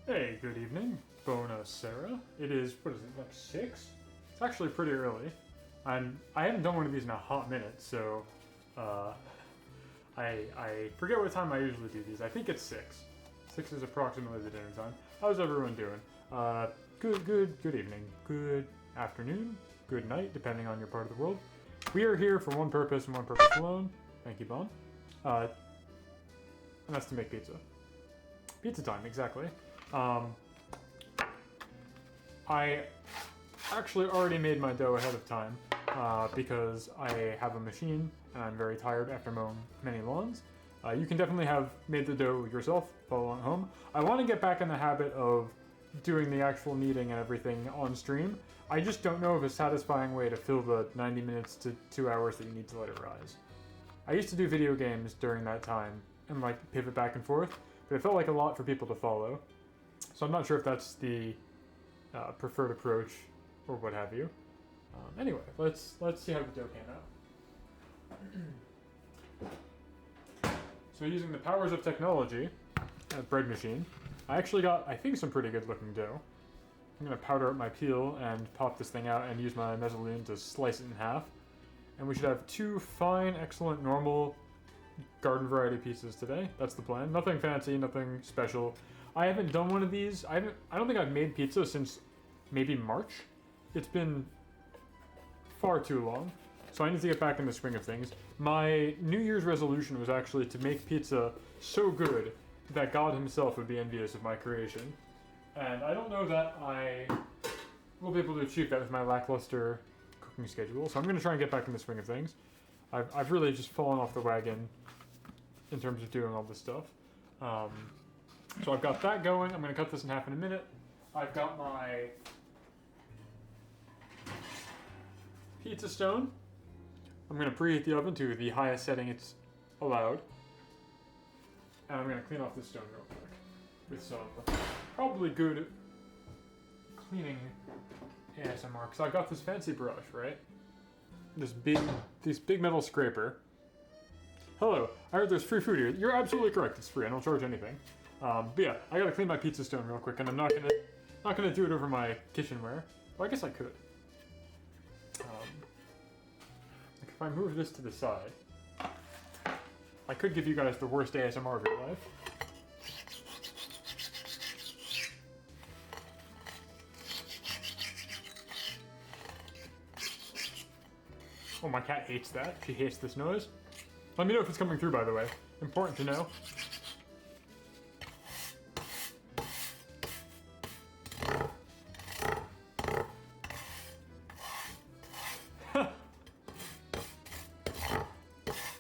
Hey, good evening, Sarah. It is, what is it, like 6? It's actually pretty early. I haven't done one of these in a hot minute, so I forget what time I usually do these. I think it's 6. 6 is approximately the dinner time. How's everyone doing? Good evening, good afternoon, good night, depending on your part of the world. We are here for one purpose and one purpose alone. Thank you, Bon. And that's to make pizza. Pizza time, exactly. I actually already made my dough ahead of time because I have a machine and I'm very tired after mowing many lawns. You can definitely have made the dough yourself while at home. I want to get back in the habit of doing the actual kneading and everything on stream. I just don't know of a satisfying way to fill the 90 minutes to 2 hours that you need to let it rise. I used to do video games during that time and like pivot back and forth, but it felt like a lot for people to follow. So I'm not sure if that's the preferred approach or what have you. Anyway, let's see how the dough came out. So using the powers of technology, a bread machine, I actually got, I think, some pretty good looking dough. I'm gonna powder up my peel and pop this thing out and use my mezzalune to slice it in half. And we should have 2 fine, excellent, normal garden variety pizzas today. That's the plan. Nothing fancy, nothing special. I haven't done one of these. I don't think I've made pizza since maybe March. It's been far too long. So I need to get back in the swing of things. My New Year's resolution was actually to make pizza so good that God himself would be envious of my creation. And I don't know that I will be able to achieve that with my lackluster cooking schedule. So I'm going to try and get back in the swing of things. I've really just fallen off the wagon in terms of doing all this stuff. So I've got that going. I'm going to cut this in half in a minute. I've got my pizza stone. I'm going to preheat the oven to the highest setting it's allowed. And I'm going to clean off this stone real quick with some probably good cleaning ASMR. Because I've got this fancy brush, right? This big metal scraper. Hello, I heard there's free food here. You're absolutely correct. It's free. I don't charge anything. But yeah, I gotta clean my pizza stone real quick, and I'm not gonna do it over my kitchenware. Well, I guess I could. Like if I move this to the side, I could give you guys the worst ASMR of your life. Oh, my cat hates that. She hates this noise. Let me know if it's coming through, by the way. Important to know.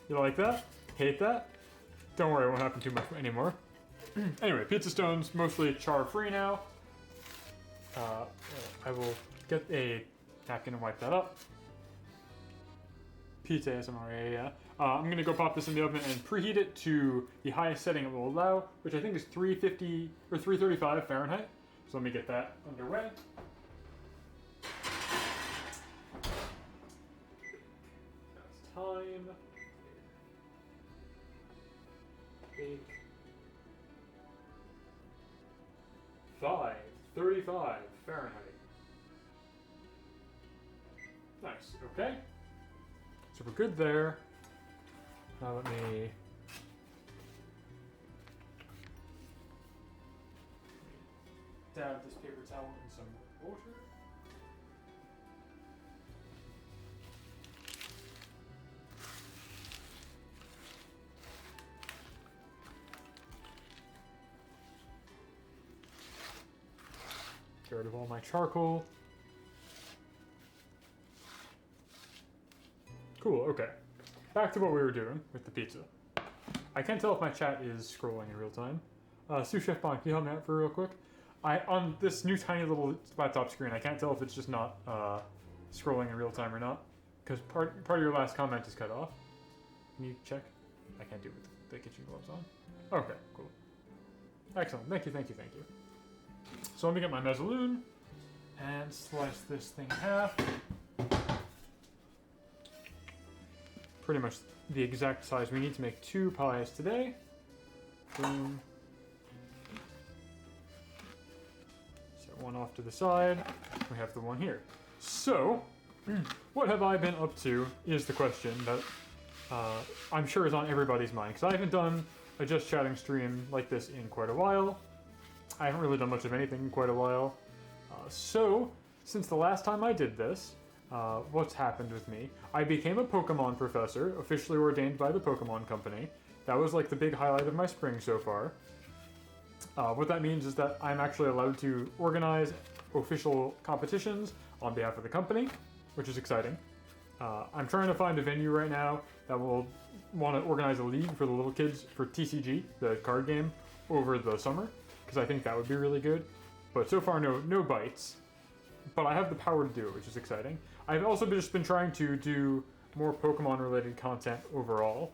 You like that? Hate that? Don't worry, it won't happen too much anymore. Anyway, pizza stone's mostly char-free now. I will get a napkin and wipe that up. Pizza ASMR, yeah. I'm gonna go pop this in the oven and preheat it to the highest setting it will allow, which I think is 350 or 335 Fahrenheit. So let me get that underway. That's time. Bake. 535 Fahrenheit. Nice, okay. So we're good there. Now let me dab this paper towel in some water. Get rid of all my charcoal. Cool, okay. Back to what we were doing with the pizza. I can't tell if my chat is scrolling in real time. Sous Chef Bon, can you help me out for real quick? On this new tiny little laptop screen, I can't tell if it's just not scrolling in real time or not. Because part of your last comment is cut off. Can you check? I can't do it with the kitchen gloves on. Okay, cool. Excellent, thank you. So let me get my mezzalune and slice this thing in half. Pretty much the exact size we need to make 2 pies today. Boom. off to the side. We have the one here. So, what have I been up to is the question that I'm sure is on everybody's mind, because I haven't done a Just Chatting stream like this in quite a while. I haven't really done much of anything in quite a while. So, since the last time I did this, what's happened with me? I became a Pokemon professor, officially ordained by the Pokemon Company. That was like the big highlight of my spring so far. What that means is that I'm actually allowed to organize official competitions on behalf of the company, which is exciting. I'm trying to find a venue right now that will want to organize a league for the little kids for TCG, the card game, over the summer, because I think that would be really good. But so far, no bites. But I have the power to do it, which is exciting. I've also just been trying to do more Pokemon-related content overall,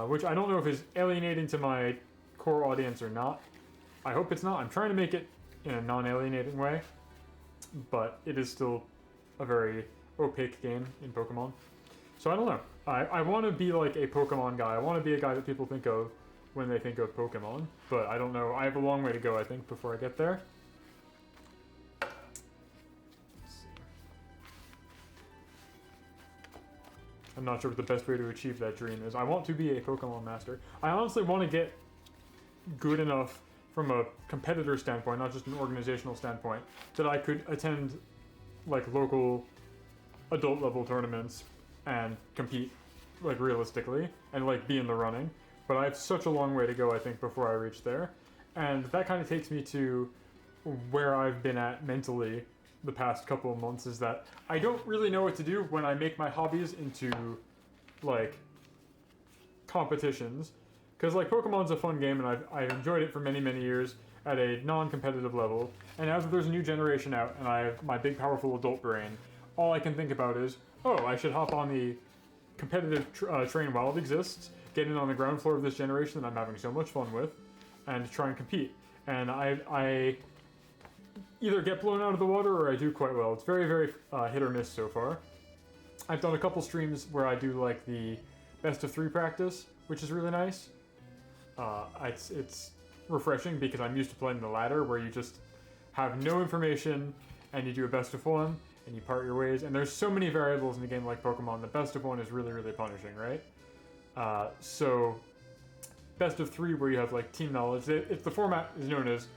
which I don't know if is alienating to my core audience or not. I hope it's not. I'm trying to make it in a non-alienating way, but it is still a very opaque game in Pokemon. So I don't know. I want to be like a Pokemon guy. I want to be a guy that people think of when they think of Pokemon, but I don't know. I have a long way to go, I think, before I get there. I'm not sure what the best way to achieve that dream is. I want to be a Pokemon master. I honestly want to get good enough from a competitor standpoint, not just an organizational standpoint, that I could attend like local adult level tournaments and compete like realistically and like be in the running. But I have such a long way to go, I think, before I reach there. And that kind of takes me to where I've been at mentally the past couple of months, is that I don't really know what to do when I make my hobbies into like competitions, because like Pokemon's a fun game and I've enjoyed it for many years at a non-competitive level, and now that there's a new generation out and I have my big powerful adult brain, all I can think about is, oh, I should hop on the competitive train while it exists, get in on the ground floor of this generation that I'm having so much fun with, and try and compete. And I either get blown out of the water or I do quite well. It's very hit or miss so far. I've done a couple streams where I do like the best of 3 practice, which is really nice. It's refreshing because I'm used to playing the ladder where you just have no information and you do a best of 1 and you part your ways. And there's so many variables in a game like Pokemon. The best of 1 is really punishing, right? So best of 3 where you have like team knowledge. The format is known as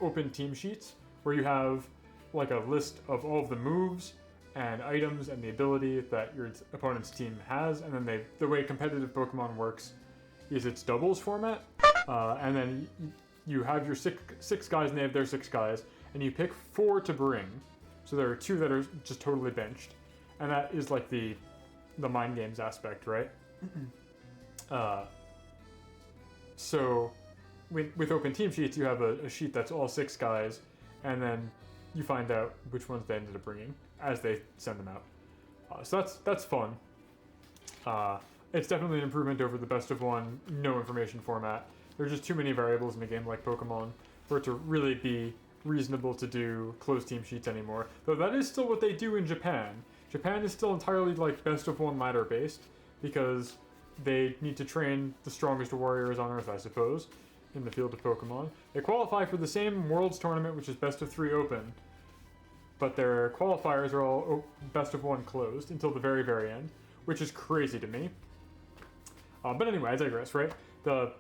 open team sheets, where you have like a list of all of the moves and items and the ability that your opponent's team has, and then the way competitive Pokemon works is it's doubles format, and then you have your six guys and they have their 6 guys, and you pick 4 to bring. So there are 2 that are just totally benched, and that is like the mind games aspect, right? So with open team sheets, you have a sheet that's all 6 guys, and then you find out which ones they ended up bringing as they send them out. So that's fun. It's definitely an improvement over the best of 1, no information format. There's just too many variables in a game like Pokemon for it to really be reasonable to do closed team sheets anymore. Though that is still what they do in Japan. Japan is still entirely like best of 1 ladder based, because they need to train the strongest warriors on Earth, I suppose, in the field of Pokemon. They qualify for the same Worlds tournament, which is best of 3 open, but their qualifiers are all best of 1 closed until the very end, which is crazy to me. But anyway, I digress, right? The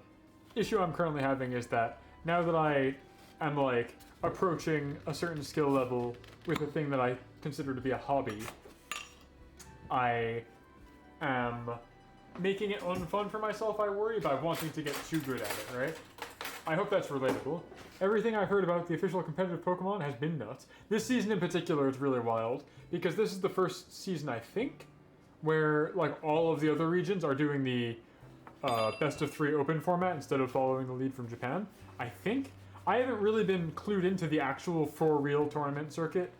issue I'm currently having is that now that I am like approaching a certain skill level with a thing that I consider to be a hobby, I am making it unfun for myself, I worry, by wanting to get too good at it, right? I hope that's relatable. Everything I've heard about the official competitive Pokemon has been nuts. This season in particular is really wild, because this is the first season, I think, where like all of the other regions are doing the best of 3 open format instead of following the lead from Japan, I think. I haven't really been clued into the actual for real tournament circuit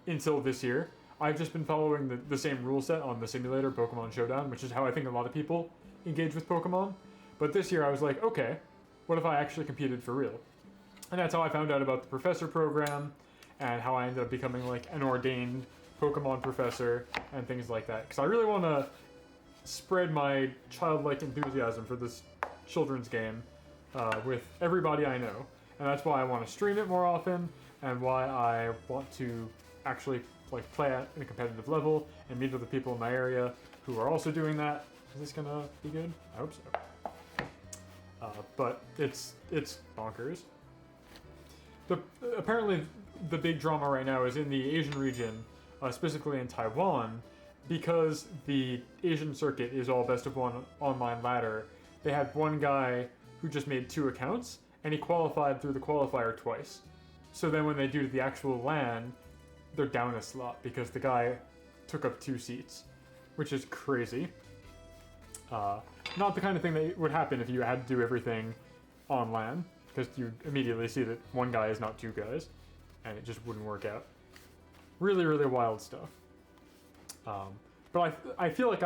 until this year. I've just been following the same rule set on the simulator, Pokemon Showdown, which is how I think a lot of people engage with Pokemon. But this year I was like, okay, what if I actually competed for real? And that's how I found out about the professor program, and how I ended up becoming like an ordained Pokemon professor and things like that. Because I really want to spread my childlike enthusiasm for this children's game with everybody I know. And that's why I want to stream it more often, and why I want to actually like play at a competitive level and meet other people in my area who are also doing that. Is this gonna be good? I hope so. But it's bonkers. Apparently the big drama right now is in the Asian region, specifically in Taiwan, because the Asian circuit is all best of one online ladder. They had one guy who just made 2 accounts, and he qualified through the qualifier twice. So then when they do the actual LAN, they're down a slot because the guy took up 2 seats, which is crazy. Not the kind of thing that would happen if you had to do everything on LAN, because you immediately see that one guy is not 2 guys, and it just wouldn't work out. Really, really wild stuff. But I feel like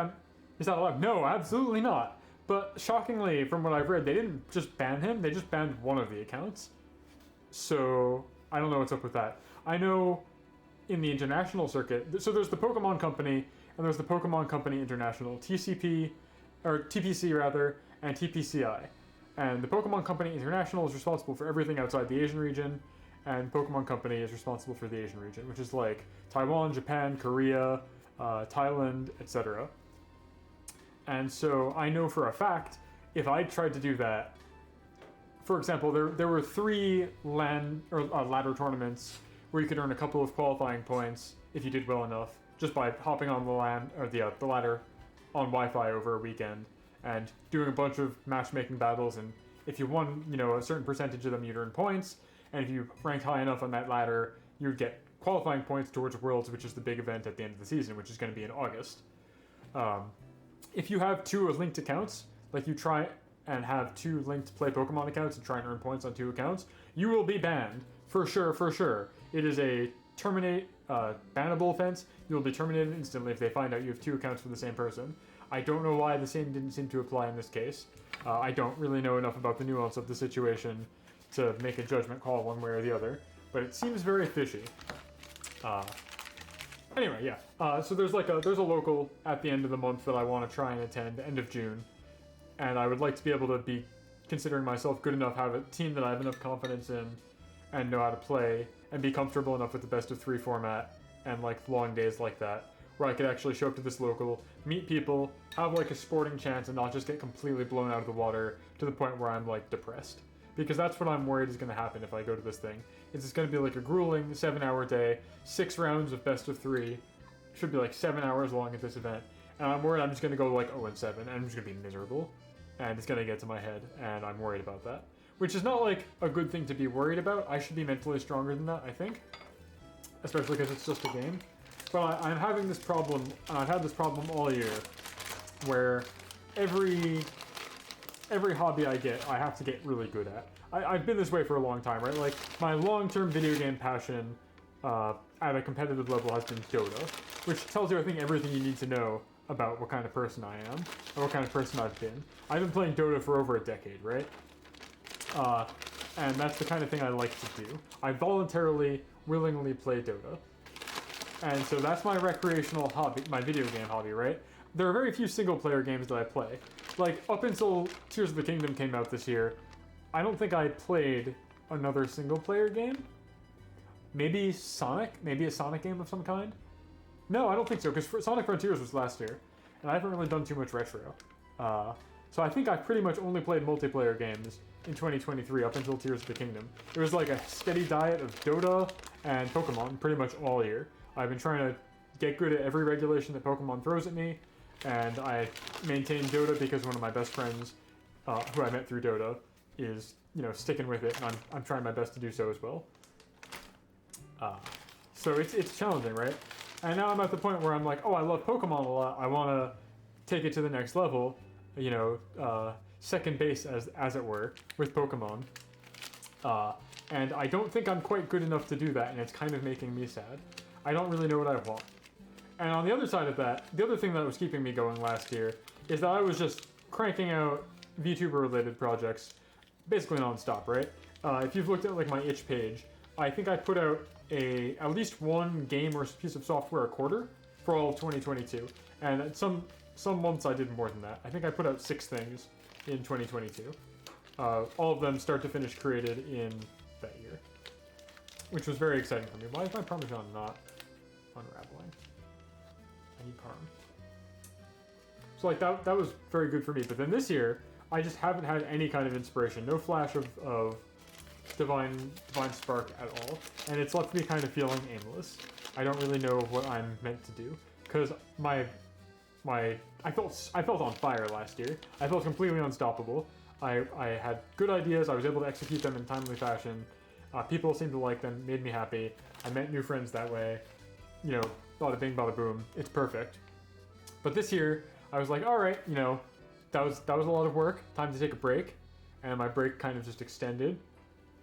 is that allowed? No, absolutely not. But shockingly, from what I've read, they didn't just ban him, they just banned one of the accounts. So, I don't know what's up with that. I know in the international circuit, so there's the Pokemon Company, and there's the Pokemon Company International, TPC rather, and TPCI. And the Pokemon Company International is responsible for everything outside the Asian region, and Pokemon Company is responsible for the Asian region, which is like Taiwan, Japan, Korea, Thailand, etc. And so I know for a fact, if I tried to do that, for example, there were 3 ladder tournaments where you could earn a couple of qualifying points if you did well enough, just by hopping on the LAN or the ladder on Wi-Fi over a weekend and doing a bunch of matchmaking battles. And if you won, a certain percentage of them, you'd earn points. And if you ranked high enough on that ladder, you'd get qualifying points towards Worlds, which is the big event at the end of the season, which is going to be in August. If you have 2 linked accounts, like you try and have 2 linked play Pokemon accounts and try and earn points on 2 accounts, you will be banned. For sure. It is a bannable offense. You will be terminated instantly if they find out you have 2 accounts for the same person. I don't know why the same didn't seem to apply in this case. I don't really know enough about the nuance of the situation to make a judgment call one way or the other, but it seems very fishy. Anyway, yeah. So there's a local at the end of the month that I want to try and attend, end of June, and I would like to be able to be considering myself good enough, have a team that I have enough confidence in, and know how to play, and be comfortable enough with the best of 3 format, and like long days like that, where I could actually show up to this local, meet people, have like a sporting chance, and not just get completely blown out of the water to the point where I'm like depressed. Because that's what I'm worried is going to happen if I go to this thing. It's going to be like a grueling 7-hour day, 6 rounds of best of 3. Should be like 7 hours long at this event. And I'm worried I'm just going to go like 0-7, and I'm just going to be miserable. And it's going to get to my head, and I'm worried about that. Which is not like a good thing to be worried about. I should be mentally stronger than that, I think. Especially because it's just a game. But I'm having this problem, and I've had this problem all year, where every hobby I get, I have to get really good at. I've been this way for a long time, right? Like, my long-term video game passion at a competitive level has been Dota, which tells you, I think, everything you need to know about what kind of person I am, or what kind of person I've been. I've been playing Dota for over a decade, right? And that's the kind of thing I like to do. I voluntarily, willingly play Dota. And so that's my recreational hobby, my video game hobby, right? There are very few single-player games that I play. Like, up until Tears of the Kingdom came out this year, I don't think I played another single-player game. Maybe Sonic? Maybe a Sonic game of some kind? No, I don't think so, because Sonic Frontiers was last year, and I haven't really done too much retro. So I think I've pretty much only played multiplayer games in 2023 up until Tears of the Kingdom. It was like a steady diet of Dota and Pokemon pretty much all year. I've been trying to get good at every regulation that Pokemon throws at me, and I maintain Dota because one of my best friends, who I met through Dota, is, sticking with it, and I'm trying my best to do so as well. So it's challenging, right? And now I'm at the point where I'm like, oh, I love Pokemon a lot. I want to take it to the next level, second base as it were, with Pokemon. And I don't think I'm quite good enough to do that, and it's kind of making me sad. I don't really know what I want. And on the other side of that, the other thing that was keeping me going last year is that I was just cranking out VTuber-related projects basically non-stop, right? If you've looked at like my itch page, I think I put out at least one game or piece of software a quarter for all of 2022. And some months I did more than that. I think I put out 6 things in 2022. All of them start to finish created in that year, which was very exciting for me. Why is my Parmesan not unraveling? I need Parm. So like that was very good for me. But then this year, I just haven't had any kind of inspiration, no flash of divine spark at all, and it's left me kind of feeling aimless. I don't really know what I'm meant to do because I felt on fire last year. I felt completely unstoppable. I had good ideas. I was able to execute them in timely fashion. People seemed to like them, made me happy. I met new friends that way. You know, bada bing, bada boom. It's perfect. But this year, I was like, all right, you know, that was a lot of work. Time to take a break. And my break kind of just extended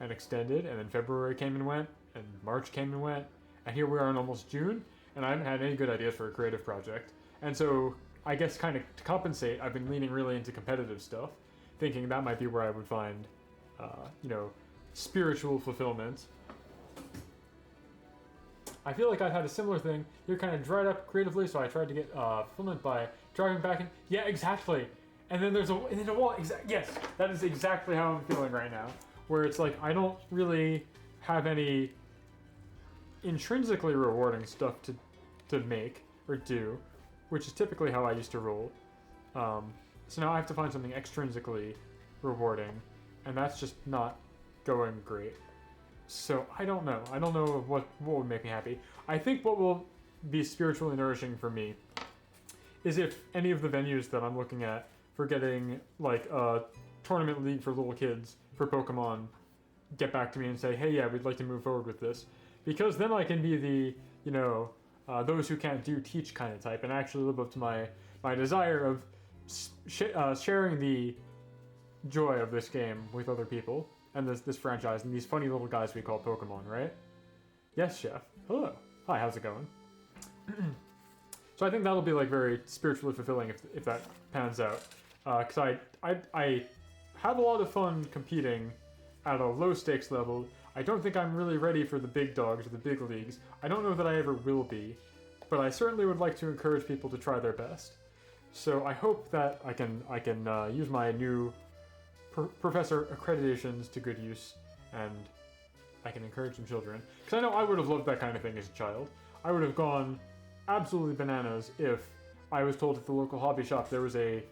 and extended. And then February came and went. And March came and went. And here we are in almost June. And I haven't had any good ideas for a creative project. And so I guess kind of to compensate, I've been leaning really into competitive stuff, thinking that might be where I would find, you know, spiritual fulfillment. I feel like I've had a similar thing. You're kind of dried up creatively, so I tried to get fulfillment by driving back in. Yeah, exactly. And then there's a wall. Yes, that is exactly how I'm feeling right now. Where it's like I don't really have any intrinsically rewarding stuff to make or do, which is typically how I used to roll. So now I have to find something extrinsically rewarding, and that's just not going great. So I don't know. I don't know what would make me happy. I think what will be spiritually nourishing for me is if any of the venues that I'm looking at for getting like a tournament league for little kids for Pokemon get back to me and say, hey, yeah, we'd like to move forward with this. Because then I can be the, you know, those who can't do teach kind of type and actually live up to my desire of sharing the joy of this game with other people and this franchise and these funny little guys we call Pokemon, right? Yes, Chef. Hello. Hi, how's it going? So I think that'll be like very spiritually fulfilling if that pans out. Because I have a lot of fun competing at a low stakes level. I don't think I'm really ready for the big dogs or the big leagues. I don't know that I ever will be, but I certainly would like to encourage people to try their best. So I hope that I can use my new professor accreditations to good use, and I can encourage some children. Because I know I would have loved that kind of thing as a child. I would have gone absolutely bananas if I was told at the local hobby shop there was a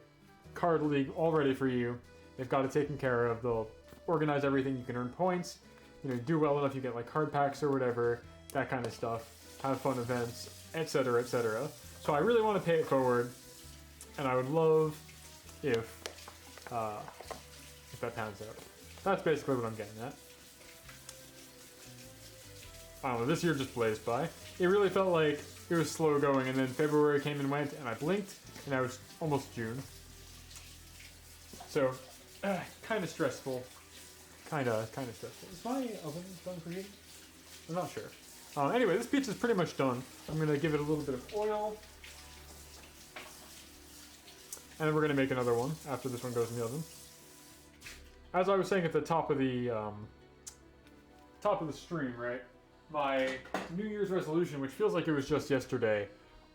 card league all ready for you. They've got it taken care of. They'll organize everything. You can earn points. You know, do well enough, you get like card packs or whatever, that kind of stuff. Have fun events, etc., etc. So I really want to pay it forward, and I would love if that pans out. That's basically what I'm getting at. I don't know, this year just blazed by. It really felt like it was slow going, and then February came and went, and I blinked, and now it's almost June. So, kind of stressful. Kind of stressful. Is my oven done for heating? I'm not sure. Anyway, this pizza's pretty much done. I'm going to give it a little bit of oil. And then we're going to make another one after this one goes in the oven. As I was saying at the top of the stream, right? My New Year's resolution, which feels like it was just yesterday,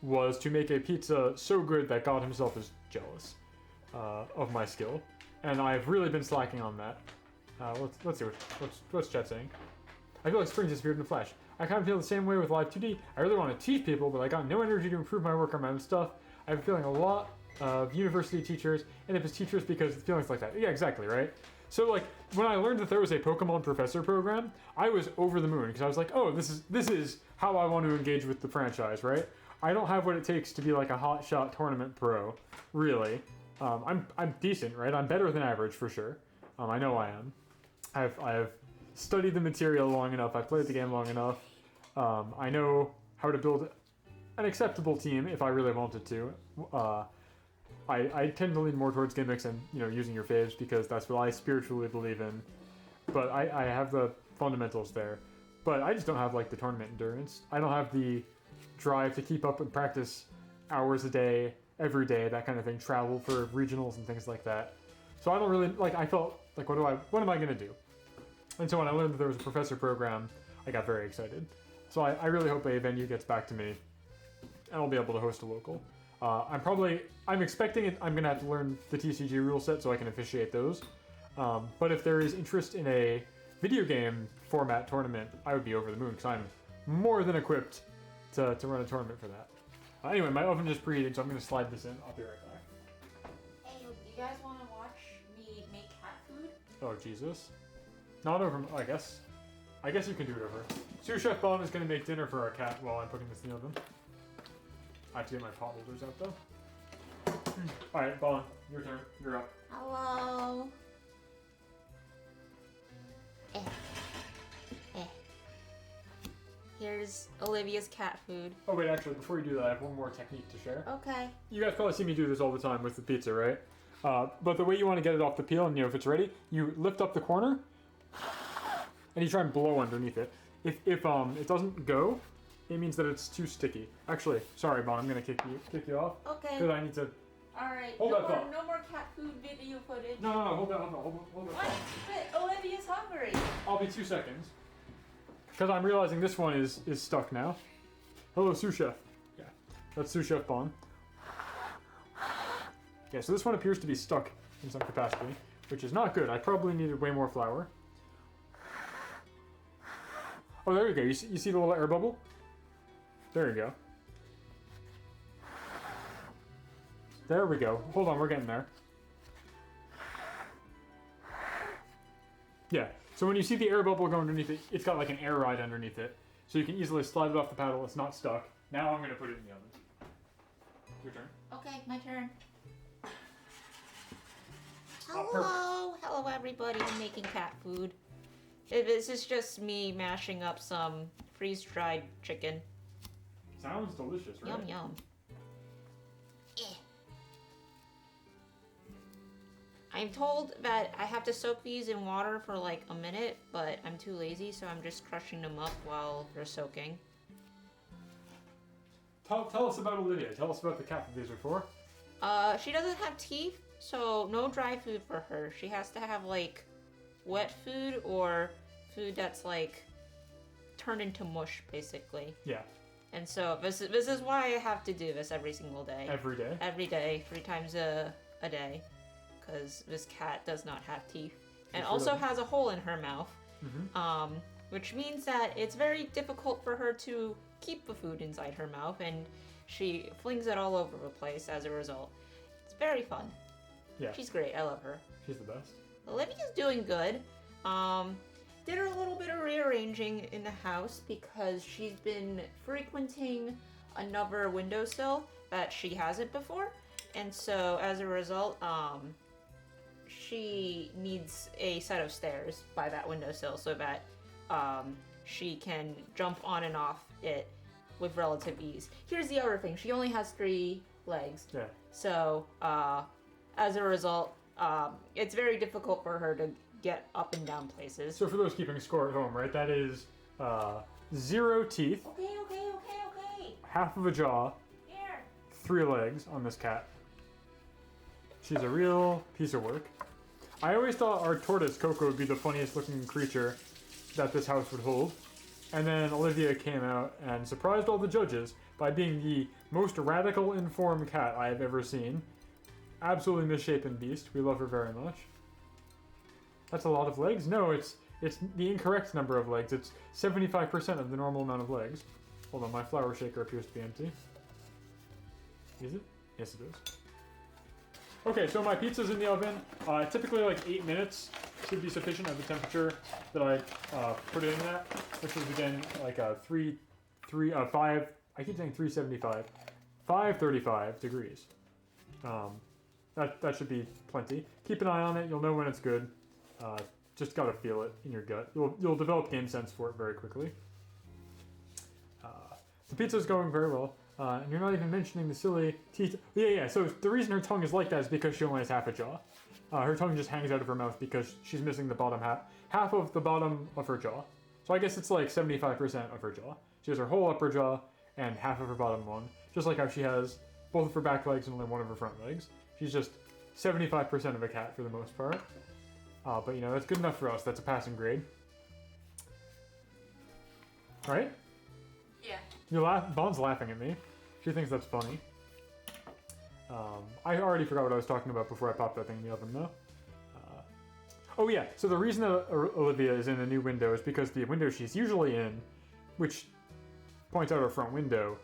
was to make a pizza so good that God himself is jealous of my skill. And I've really been slacking on that. Let's see what's chat saying. I feel like spring disappeared in a flash. I kind of feel the same way with Live 2D. I really want to teach people, but I got no energy to improve my work on my own stuff. I have a feeling a lot of university teachers, and if it's teachers because feelings like that. Yeah, exactly, right? So like when I learned that there was a Pokemon Professor program, I was over the moon because I was like, oh, this is how I want to engage with the franchise, right? I don't have what it takes to be like a hotshot tournament pro, really. I'm decent, right? I'm better than average for sure. I know I am. I've studied the material long enough. I've played the game long enough. I know how to build an acceptable team if I really wanted to. I tend to lean more towards gimmicks and using your faves because that's what I spiritually believe in. But I have the fundamentals there. But I just don't have like the tournament endurance. I don't have the drive to keep up and practice hours a day, every day, that kind of thing. Travel for regionals and things like that. So I don't really I felt like what am I gonna do? And so when I learned that there was a professor program, I got very excited. So I really hope a venue gets back to me and I'll be able to host a local. I'm expecting it. I'm gonna have to learn the TCG rule set so I can officiate those. But if there is interest in a video game format tournament, I would be over the moon because I'm more than equipped to run a tournament for that. Anyway, my oven just preheated, so I'm going to slide this in. I'll be right back. Hey, you guys want to watch me make cat food? Oh, Jesus. Not over... I guess you can do it over. Sous Chef Bon is going to make dinner for our cat while I'm putting this in the oven. I have to get my pot holders out, though. Alright, Bon, your turn. You're up. Hello. Here's Olivia's cat food. Oh, wait, actually, before you do that, I have one more technique to share. Okay. You guys probably see me do this all the time with the pizza, right? But the way you want to get it off the peel, and if it's ready, you lift up the corner, and you try and blow underneath it. If it doesn't go, it means that it's too sticky. Actually, sorry, Bon, I'm gonna kick you off. Okay. Because I need to. All right. Hold that thought. No more cat food video footage. No, hold that. What? But Olivia's hungry. I'll be 2 seconds. Because I'm realizing this one is stuck now. Hello, sous chef. Yeah, that's sous chef Bon. Yeah, so this one appears to be stuck in some capacity, which is not good. I probably needed way more flour. Oh, there you go. You see the little air bubble? There you go. There we go. Hold on, we're getting there. Yeah, so when you see the air bubble go underneath it, it's got like an air ride underneath it. So you can easily slide it off the paddle, it's not stuck. Now I'm going to put it in the oven. Your turn. Okay, my turn. Oh, Hello everybody, I'm making cat food. This is just me mashing up some freeze-dried chicken. Sounds delicious, right? Yum yum. I'm told that I have to soak these in water for like a minute, but I'm too lazy, so I'm just crushing them up while they're soaking. Tell us about Olivia. Tell us about the cat that these are for. She doesn't have teeth, so no dry food for her. She has to have like wet food or food that's like turned into mush, basically. Yeah. And so this is why I have to do this every single day. Every day? Every day, 3 times a day. Because this cat does not have teeth. And also has a hole in her mouth. Mm-hmm. Which means that it's very difficult for her to keep the food inside her mouth, and she flings it all over the place as a result. It's very fun. Yeah. She's great. I love her. She's the best. Olivia's doing good. Did a little bit of rearranging in the house because she's been frequenting another windowsill that she hasn't before. And so as a result, she needs a set of stairs by that windowsill so that she can jump on and off it with relative ease. Here's the other thing. She only has 3 legs. Yeah. So as a result, it's very difficult for her to get up and down places. So for those keeping score at home, right, that is 0 teeth. Okay. Half of a jaw. Here. 3 legs on this cat. She's a real piece of work. I always thought our tortoise, Coco, would be the funniest looking creature that this house would hold. And then Olivia came out and surprised all the judges by being the most radical informed cat I have ever seen. Absolutely misshapen beast. We love her very much. That's a lot of legs? No, it's the incorrect number of legs. It's 75% of the normal amount of legs. Hold on, my flour shaker appears to be empty. Is it? Yes, it is. Okay, so my pizza's in the oven. Typically like 8 minutes should be sufficient at the temperature that I put it in at, which is again like a 5, I keep saying 375, 535 degrees. That should be plenty. Keep an eye on it, you'll know when it's good. Just gotta feel it in your gut. You'll develop game sense for it very quickly. The pizza's going very well. And you're not even mentioning the silly teeth. Yeah. So the reason her tongue is like that is because she only has half a jaw. Her tongue just hangs out of her mouth because she's missing the bottom half of the bottom of her jaw. So I guess it's like 75% of her jaw. She has her whole upper jaw and half of her bottom one. Just like how she has both of her back legs and only one of her front legs. She's just 75% of a cat for the most part. But you know, that's good enough for us. That's a passing grade. Right? Yeah. Bon's laughing at me. She thinks that's funny. I already forgot what I was talking about before I popped that thing in the oven, though. Oh yeah, so the reason that Olivia is in a new window is because the window she's usually in, which points out her front window,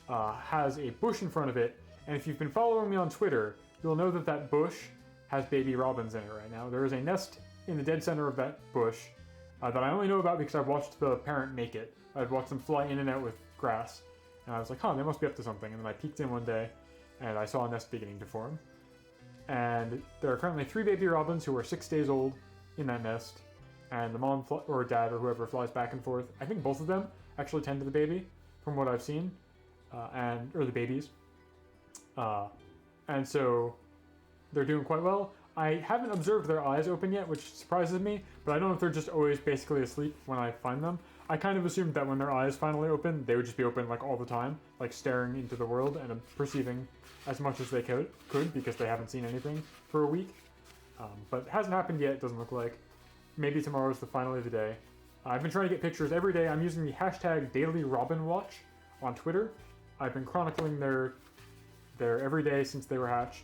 has a bush in front of it, and if you've been following me on Twitter, you'll know that that bush has baby robins in it right now. There is a nest in the dead center of that bush that I only know about because I've watched the parent make it. I've watched them fly in and out with grass, and I was like, huh, they must be up to something, and then I peeked in one day, and I saw a nest beginning to form. And there are currently 3 baby robins who are 6 days old in that nest, and the mom or dad or whoever flies back and forth. I think both of them actually tend to the baby, from what I've seen, or the babies. And so they're doing quite well. I haven't observed their eyes open yet, which surprises me, but I don't know if they're just always basically asleep when I find them. I kind of assumed that when their eyes finally open, they would just be open like all the time, like staring into the world and perceiving as much as they could because they haven't seen anything for a week. But it hasn't happened yet, it doesn't look like. Maybe tomorrow's the finally the day. I've been trying to get pictures every day. I'm using the hashtag #DailyRobinWatch on Twitter. I've been chronicling their every day since they were hatched.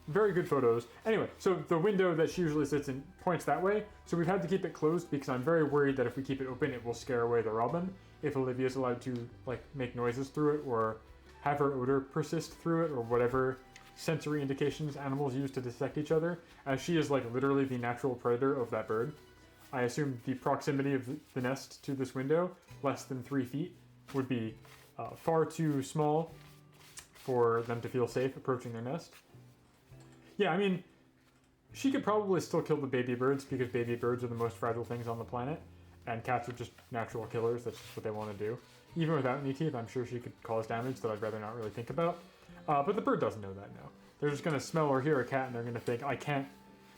Very good photos. Anyway, so the window that she usually sits in points that way, so we've had to keep it closed because I'm very worried that if we keep it open, it will scare away the robin. If Olivia's allowed to like make noises through it or have her odor persist through it or whatever sensory indications animals use to detect each other, as she is like literally the natural predator of that bird. I assume the proximity of the nest to this window, less than 3 feet, would be far too small for them to feel safe approaching their nest. Yeah, I mean, she could probably still kill the baby birds because baby birds are the most fragile things on the planet, and cats are just natural killers. That's just what they want to do. Even without any teeth, I'm sure she could cause damage that I'd rather not really think about. But the bird doesn't know that now. They're just gonna smell or hear a cat, and they're gonna think, I can't.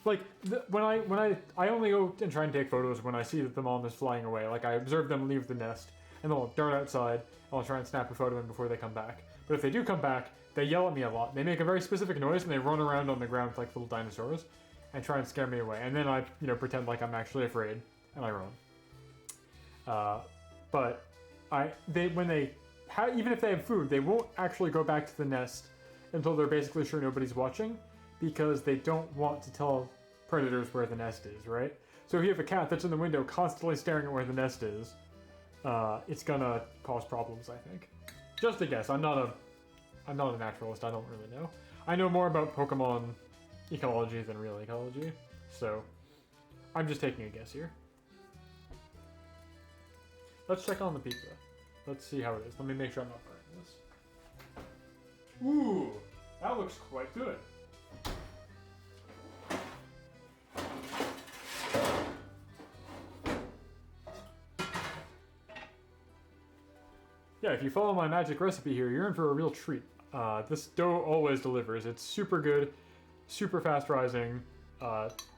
Like when I only go and try and take photos when I see that the mom is flying away. Like I observe them leave the nest, and they'll dart outside. And I'll try and snap a photo of them before they come back. But if they do come back, they yell at me a lot. They make a very specific noise and they run around on the ground like little dinosaurs and try and scare me away. And then I, pretend like I'm actually afraid and I run. But even if they have food, they won't actually go back to the nest until they're basically sure nobody's watching because they don't want to tell predators where the nest is, right? So if you have a cat that's in the window constantly staring at where the nest is, it's gonna cause problems, I think. Just a guess. I'm not a naturalist. I don't really know. I know more about Pokemon ecology than real ecology, so I'm just taking a guess here. Let's check on the pizza. Let's see how it is. Let me make sure I'm not burning this. Ooh, that looks quite good. Yeah, if you follow my magic recipe here, you're in for a real treat. This dough always delivers. It's super good, super fast rising.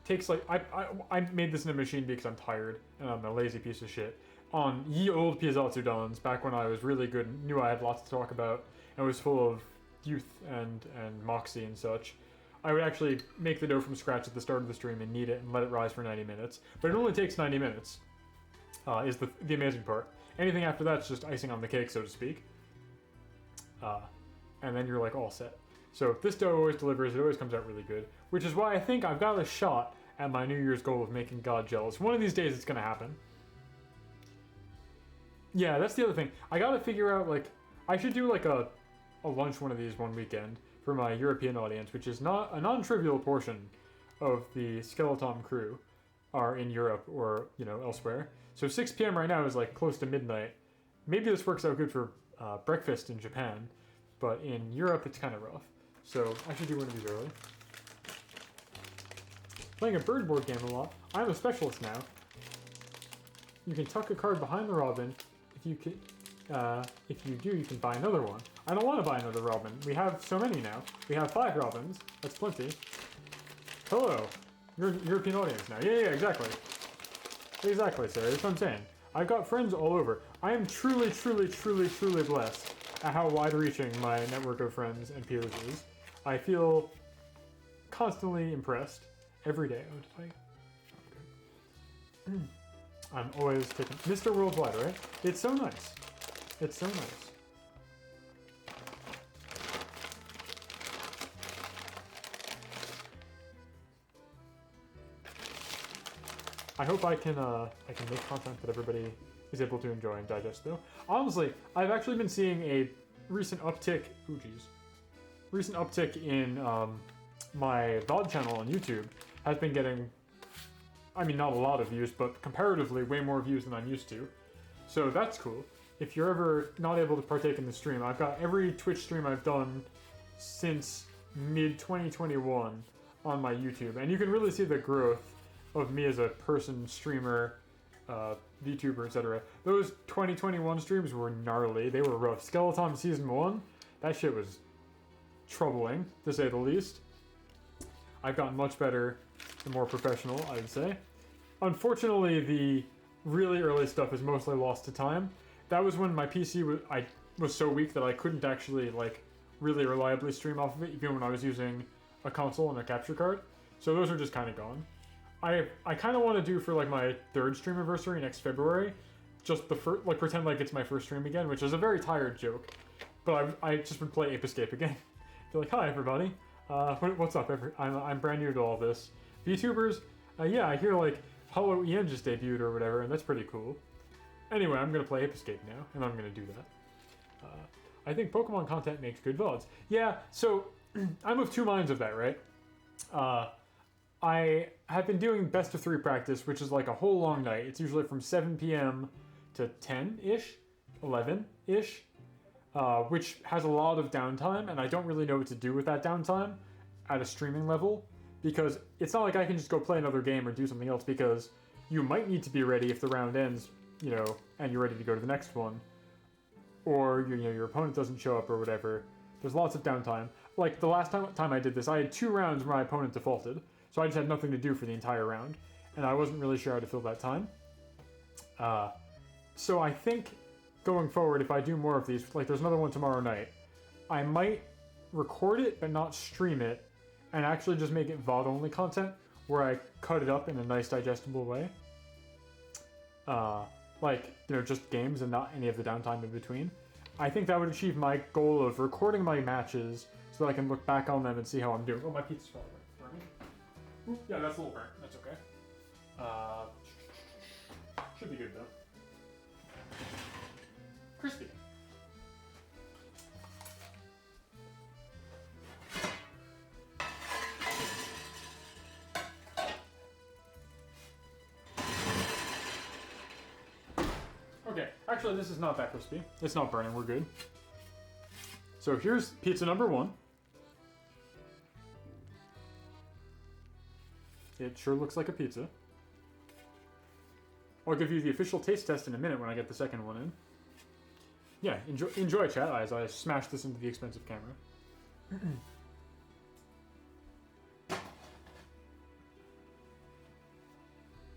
Takes like I made this in a machine because I'm tired and I'm a lazy piece of shit. On ye old PIZZATSUDANs, back when I was really good, knew I had lots to talk about, and was full of youth and moxie and such. I would actually make the dough from scratch at the start of the stream and knead it and let it rise for 90 minutes. But it only takes 90 minutes. Is the amazing part. Anything after that's just icing on the cake, so to speak. And then you're like all set. So this dough always delivers, it always comes out really good. Which is why I think I've got a shot at my New Year's goal of making God jealous. One of these days it's gonna happen. Yeah, that's the other thing. I gotta figure out, like, I should do like a lunch one of these one weekend for my European audience, which is not a non-trivial portion of the Skeletom crew are in Europe or, elsewhere. So 6 p.m. right now is like close to midnight. Maybe this works out good for breakfast in Japan, but in Europe it's kind of rough. So I should do one of these early. Playing a bird board game a lot. I'm a specialist now. You can tuck a card behind the robin. If you do, you can buy another one. I don't want to buy another robin. We have so many now. We have 5 robins. That's plenty. Hello. You're European audience now. Yeah, exactly. Exactly, Sarah. That's what I'm saying. I've got friends all over. I am truly, truly, truly, truly blessed at how wide-reaching my network of friends and peers is. I feel constantly impressed every day. I'm always taking Mr. Worldwide, right? It's so nice. It's so nice. I hope I can make content that everybody is able to enjoy and digest. Though honestly, I've actually been seeing a recent uptick. Oh geez, recent uptick in my VOD channel on YouTube has been getting. I mean, not a lot of views, but comparatively way more views than I'm used to. So that's cool. If you're ever not able to partake in the stream, I've got every Twitch stream I've done since mid-2021 on my YouTube. And you can really see the growth of me as a person, streamer, VTuber, etc. Those 2021 streams were gnarly. They were rough. Skeletom Season 1, that shit was troubling, to say the least. I've gotten much better and more professional, I would say. Unfortunately, the really early stuff is mostly lost to time. That was when my PC was so weak that I couldn't actually like really reliably stream off of it, even when I was using a console and a capture card. So those are just kind of gone. I kind of want to do for like my 3rd stream anniversary next February, just the first, like pretend like it's my first stream again, which is a very tired joke. But I just would play Ape Escape again. Be like, hi everybody, what's up? I'm brand new to all this. VTubers, yeah, I hear like Hollow EN just debuted or whatever, and that's pretty cool. Anyway, I'm gonna play Ape Escape now, and I'm gonna do that. I think Pokemon content makes good VODs. Yeah, so I'm of two minds of that, right? I have been doing best of 3 practice, which is like a whole long night. It's usually from 7 p.m. to 10-ish, 11-ish, which has a lot of downtime, and I don't really know what to do with that downtime at a streaming level, because it's not like I can just go play another game or do something else, because you might need to be ready if the round ends, you know, and you're ready to go to the next one, or your opponent doesn't show up or whatever. There's lots of downtime. Like the last time I did this, I had 2 rounds where my opponent defaulted, so I just had nothing to do for the entire round, and I wasn't really sure how to fill that time. So I think going forward, if I do more of these, like there's another one tomorrow night, I might record it but not stream it, and actually just make it VOD only content where I cut it up in a nice digestible way. Like, you know, just games and not any of the downtime in between. I think that would achieve my goal of recording my matches so that I can look back on them and see how I'm doing. Oh, my pizza's probably burning. Ooh, yeah, that's a little burnt. That's okay. Should be good though. Crispy. Okay, actually this is not that crispy. It's not burning, we're good. So here's pizza number 1. It sure looks like a pizza. I'll give you the official taste test in a minute when I get the second one in. Yeah, enjoy chat as I smash this into the expensive camera.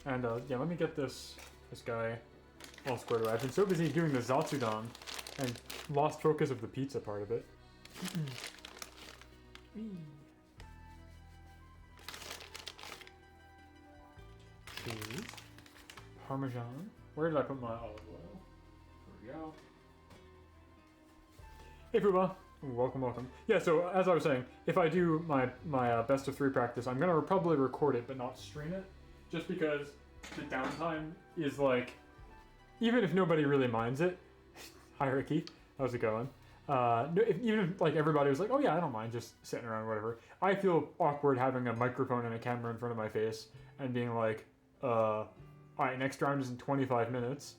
And yeah, let me get this guy all squared away. I've been so busy doing the Zatsudan and lost focus of the pizza part of it. Cheese. Parmesan. Where did I put my olive oil? There we go. Hey Fuba. Welcome, welcome. Yeah, so as I was saying, if I do my best of 3 practice, I'm gonna probably record it but not stream it, just because the downtime is like, even if nobody really minds it. Hi Ricky, how's it going? Even if like everybody was like, oh yeah, I don't mind just sitting around or whatever, I feel awkward having a microphone and a camera in front of my face and being like, alright, next round is in 25 minutes.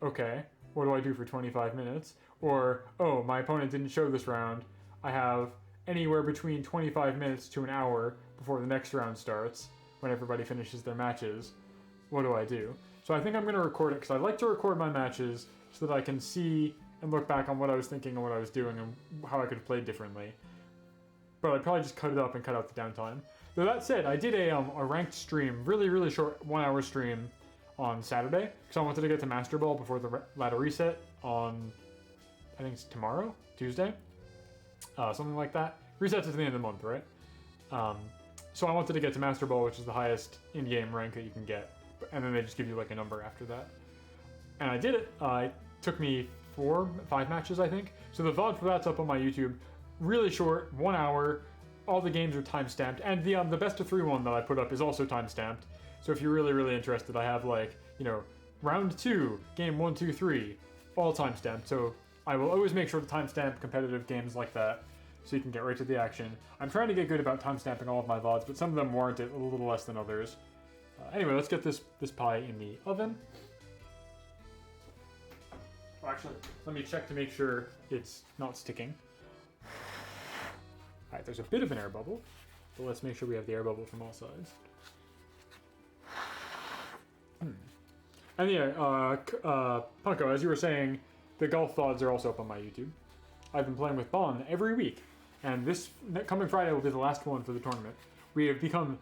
Okay, what do I do for 25 minutes? Or, oh, my opponent didn't show this round. I have anywhere between 25 minutes to an hour before the next round starts, when everybody finishes their matches. What do I do? So I think I'm going to record it, because I like to record my matches so that I can see and look back on what I was thinking and what I was doing and how I could have played differently. But I'd probably just cut it up and cut out the downtime. Though that said, I did a ranked stream, really short 1-hour stream on Saturday, because I wanted to get to Master Ball before the ladder reset on, I think it's tomorrow? Tuesday? Something like that. Resets at the end of the month, right? So I wanted to get to Master Ball, which is the highest in-game rank that you can get. And then they just give you like a number after that. And I did it. It took me 4-5 matches, I think. So the VOD for that's up on my YouTube. Really short, 1 hour. All the games are time-stamped. And the best of 3 one that I put up is also time-stamped. So if you're really, really interested, I have like, round 2, game 1, 2, 3, all timestamped. So I will always make sure to timestamp competitive games like that so you can get right to the action. I'm trying to get good about timestamping all of my VODs, but some of them warrant it a little less than others. Anyway, let's get this pie in the oven. Oh, actually, let me check to make sure it's not sticking. Alright, there's a bit of an air bubble, but let's make sure we have the air bubble from all sides. And yeah, Punko, as you were saying, the golf VODs are also up on my YouTube. I've been playing with Bon every week, and this coming Friday will be the last one for the tournament. We have become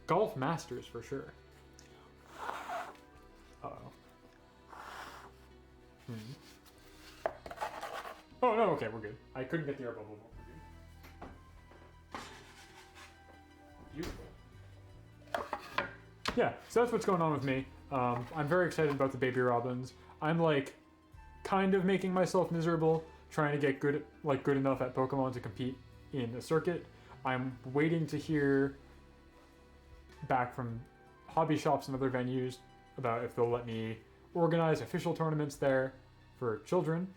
golf masters for sure. Uh-oh. Oh no, okay, we're good. I couldn't get the air bubble. Beautiful. Yeah, so that's what's going on with me. I'm very excited about the baby robins. I'm like kind of making myself miserable trying to get good enough at Pokemon to compete in a circuit. I'm waiting to hear back from hobby shops and other venues about if they'll let me organize official tournaments there for children,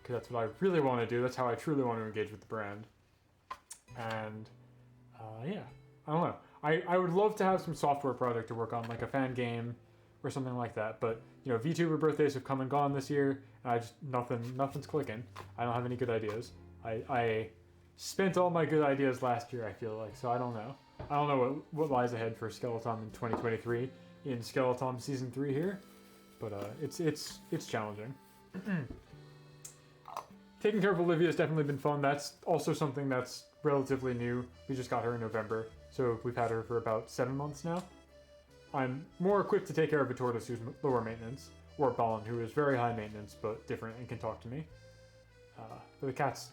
because that's what I really want to do. That's how I truly want to engage with the brand. And yeah, I don't know. I would love to have some software project to work on, like a fan game or something like that. But VTuber birthdays have come and gone this year, and I just nothing's clicking. I don't have any good ideas. I spent all my good ideas last year, I feel like, so I don't know. I don't know what lies ahead for Skeletom in 2023 in Skeletom Season 3 here, but it's challenging. Taking care of Olivia has definitely been fun. That's also something that's relatively new. We just got her in November, so we've had her for about 7 months now. I'm more equipped to take care of a tortoise who's lower maintenance, or Balin, who is very high maintenance but different and can talk to me. But the cat's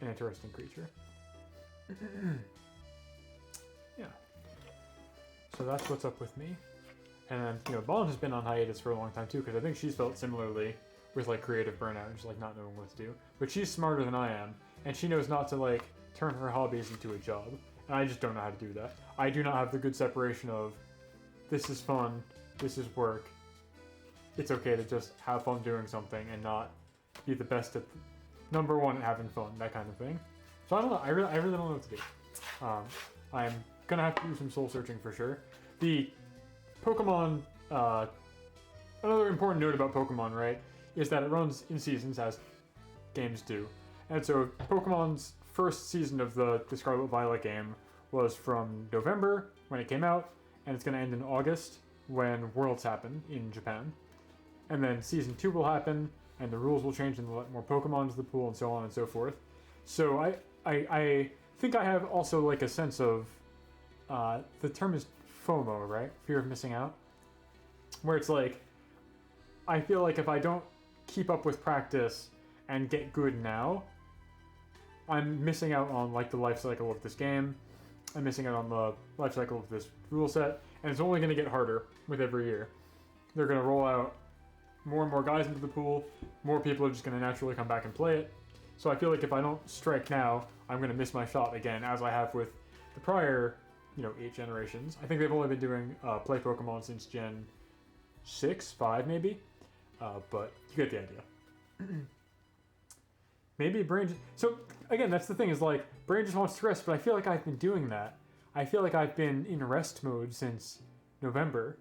an interesting creature. Yeah. So that's what's up with me. And then, Balin has been on hiatus for a long time too, because I think she's felt similarly with like creative burnout, just like not knowing what to do. But she's smarter than I am, and she knows not to like turn her hobbies into a job. And I just don't know how to do that. I do not have the good separation of this is fun, this is work. It's okay to just have fun doing something and not be the best at number one at having fun, that kind of thing. So I don't know. I really don't know what to do. I'm gonna have to do some soul searching for sure. The Pokemon. Another important note about Pokemon, right, is that it runs in seasons as games do, and so Pokemon's first season of the Scarlet Violet game was from November when it came out, and it's gonna end in August when Worlds happen in Japan, and then Season 2 will happen, and the rules will change and they'll let more Pokemon into the pool and so on and so forth. So I think I have also like a sense of, the term is FOMO, right? Fear of missing out. Where it's like, I feel like if I don't keep up with practice and get good now, I'm missing out on like the life cycle of this game. I'm missing out on the life cycle of this rule set, and it's only going to get harder with every year. They're going to roll out more and more guys into the pool, more people are just going to naturally come back and play it. So I feel like if I don't strike now, I'm going to miss my shot again, as I have with the prior, 8 generations. I think they've only been doing play Pokemon since Gen 6, 5 maybe, but you get the idea. Maybe Brain... So, again, that's the thing, is like, Brain just wants to rest, but I feel like I've been doing that. I feel like I've been in rest mode since November.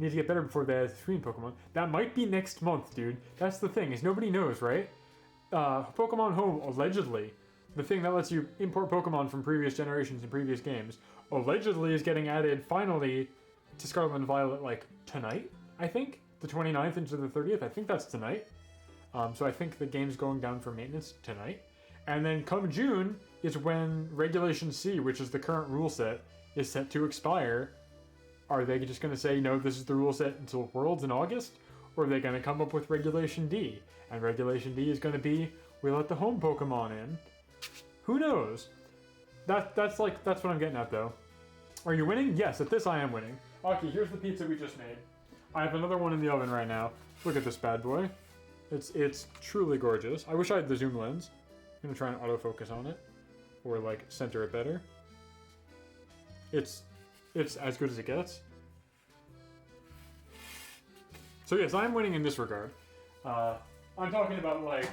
Need to get better before they add 3 Pokemon. That might be next month, dude. That's the thing, is nobody knows, right? Pokemon Home, allegedly, the thing that lets you import Pokemon from previous generations and previous games, allegedly is getting added, finally, to Scarlet and Violet, like, tonight, I think? The 29th into the 30th, I think that's tonight. So I think the game's going down for maintenance tonight. And then come June is when Regulation C, which is the current rule set, is set to expire. Are they just going to say, no, this is the rule set until Worlds in August? Or are they going to come up with Regulation D? And Regulation D is going to be, we let the home Pokemon in. Who knows? That's what I'm getting at, though. Are you winning? Yes, at this I am winning. Okay, here's the pizza we just made. I have another one in the oven right now. Look at this bad boy. It's truly gorgeous. I wish I had the zoom lens. I'm going to try and autofocus on it. Or, like, center it better. It's as good as it gets. So yes, I'm winning in this regard. I'm talking about like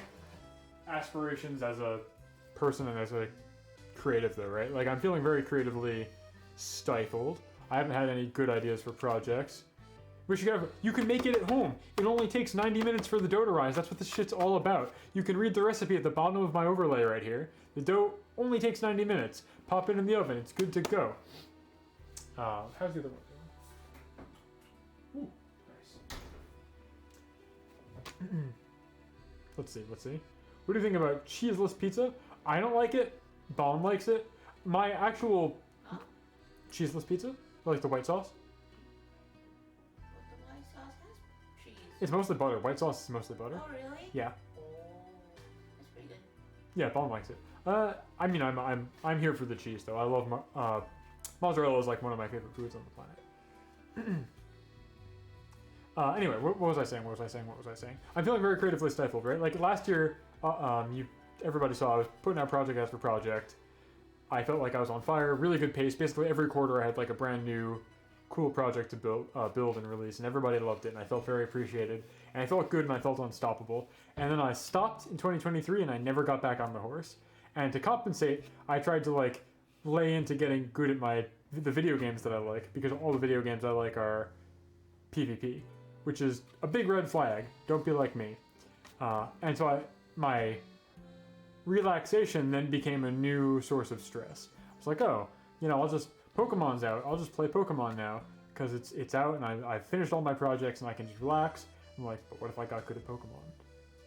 aspirations as a person and as a creative though, right? Like I'm feeling very creatively stifled. I haven't had any good ideas for projects. Which you can make it at home. It only takes 90 minutes for the dough to rise. That's what this shit's all about. You can read the recipe at the bottom of my overlay right here. The dough only takes 90 minutes. Pop it in the oven. It's good to go. How's the other one doing? Ooh, nice. Let's see. What do you think about cheeseless pizza? I don't like it. Bon likes it. My actual cheeseless pizza, like the white sauce. It's mostly butter. White sauce is mostly butter. Oh, really? Yeah. Oh, that's pretty good. Yeah, Bon likes it. I mean, I'm here for the cheese though. I love mozzarella is like one of my favorite foods on the planet. Anyway, what was I saying? I'm feeling very creatively stifled, right? Like last year, everybody saw I was putting out project after project. I felt like I was on fire, really good pace. Basically, every quarter I had like a brand new cool project to build and release, and everybody loved it, and I felt very appreciated, and I felt good, and I felt unstoppable. And then I stopped in 2023, and I never got back on the horse. And to compensate, I tried to like lay into getting good at the video games that I like, because all the video games I like are PvP, which is a big red flag. Don't be like me. And so my relaxation then became a new source of stress. I was like, oh, Pokemon's out. I'll just play Pokemon now because it's out and I've finished all my projects and I can just relax. I'm like, but what if I got good at Pokemon?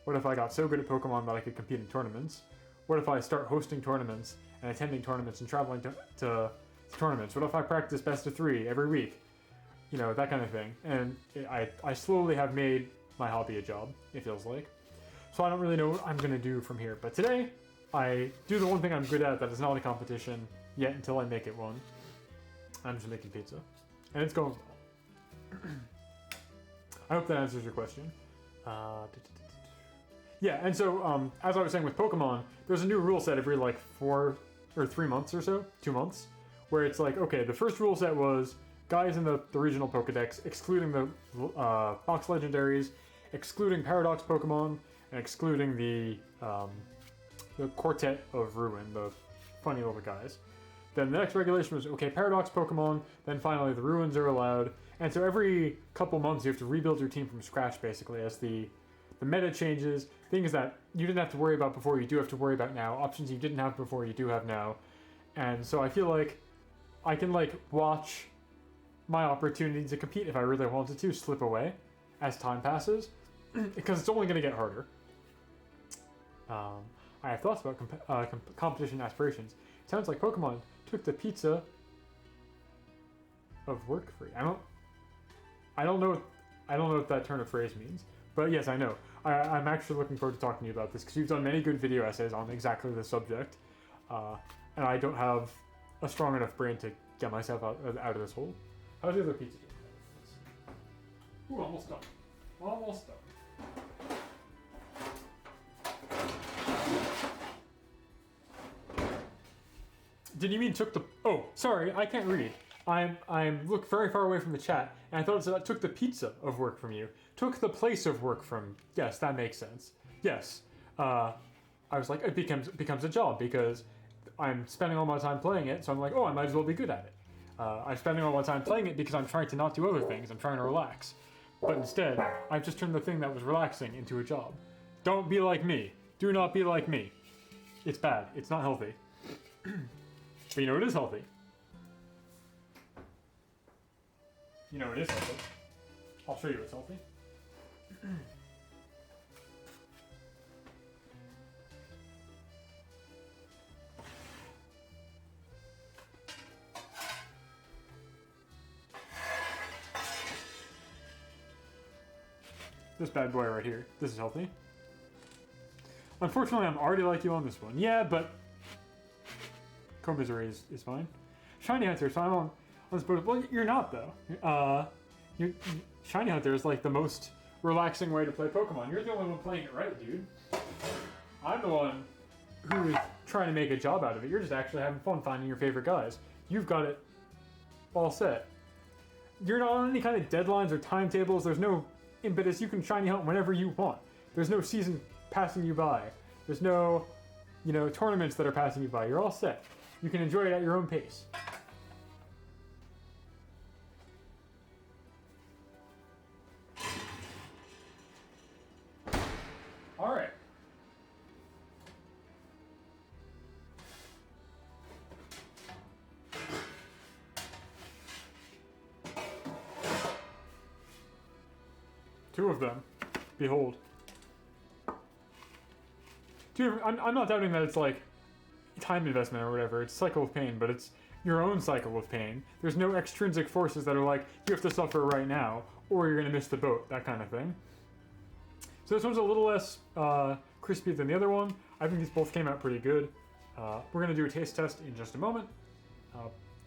What if I got so good at Pokemon that I could compete in tournaments? What if I start hosting tournaments and attending tournaments and traveling to tournaments? What if I practice best of 3 every week? That kind of thing. And I slowly have made my hobby a job, it feels like. So I don't really know what I'm going to do from here. But today, I do the one thing I'm good at that is not a competition yet until I make it one. I'm just making pizza. And it's going well. I hope that answers your question. Yeah, and so, as I was saying with Pokemon, there's a new rule set every like 4 or 3 months or so, 2 months, where it's like, okay, the first rule set was guys in the regional Pokedex, excluding the box legendaries, excluding Paradox Pokemon, and excluding the Quartet of Ruin, the funny little guys. Then the next regulation was, okay, Paradox Pokemon, then finally the Ruins are allowed. And so every couple months you have to rebuild your team from scratch, basically, as the meta changes, things that you didn't have to worry about before you do have to worry about now, options you didn't have before you do have now. And so I feel like I can watch my opportunity to compete if I really wanted to slip away as time passes, because it's only going to get harder. I have thoughts about competition aspirations. It sounds like Pokemon took the pizza of work free. I don't know what that turn of phrase means, but yes, I know. I'm actually looking forward to talking to you about this because you've done many good video essays on exactly this subject, and I don't have a strong enough brain to get myself out of this hole. How's the other pizza doing? Ooh, almost done. Almost done. Did you mean took the... Oh, sorry, I can't read. I'm look very far away from the chat, and I thought it said took the pizza of work from you. Took the place of work from... Yes, that makes sense. Yes. I was like, it becomes a job, because I'm spending all my time playing it, so I'm like, oh, I might as well be good at it. I'm spending all my time playing it because I'm trying to not do other things. I'm trying to relax. But instead, I've just turned the thing that was relaxing into a job. Don't be like me. Do not be like me. It's bad. It's not healthy. But you know it is healthy. You know it is healthy. I'll show you it's healthy. This bad boy right here. This is healthy. Unfortunately, I'm already like you on this one. Yeah, but Comisery is fine. Shiny Hunter, so I'm on this boat. Well, you're not, though. Shiny Hunter is like the most relaxing way to play Pokemon. You're the only one playing it right, dude. I'm the one who is trying to make a job out of it. You're just actually having fun finding your favorite guys. You've got it all set. You're not on any kind of deadlines or timetables. There's no impetus. You can shiny hunt whenever you want. There's no season passing you by. There's no, tournaments that are passing you by. You're all set. You can enjoy it at your own pace. All right. Two of them. Behold. Dude, I'm not doubting that it's like time investment or whatever. It's cycle of pain, but it's your own cycle of pain. There's no extrinsic forces that are like, you have to suffer right now, or you're going to miss the boat, that kind of thing. So this one's a little less crispy than the other one. I think these both came out pretty good. We're going to do a taste test in just a moment.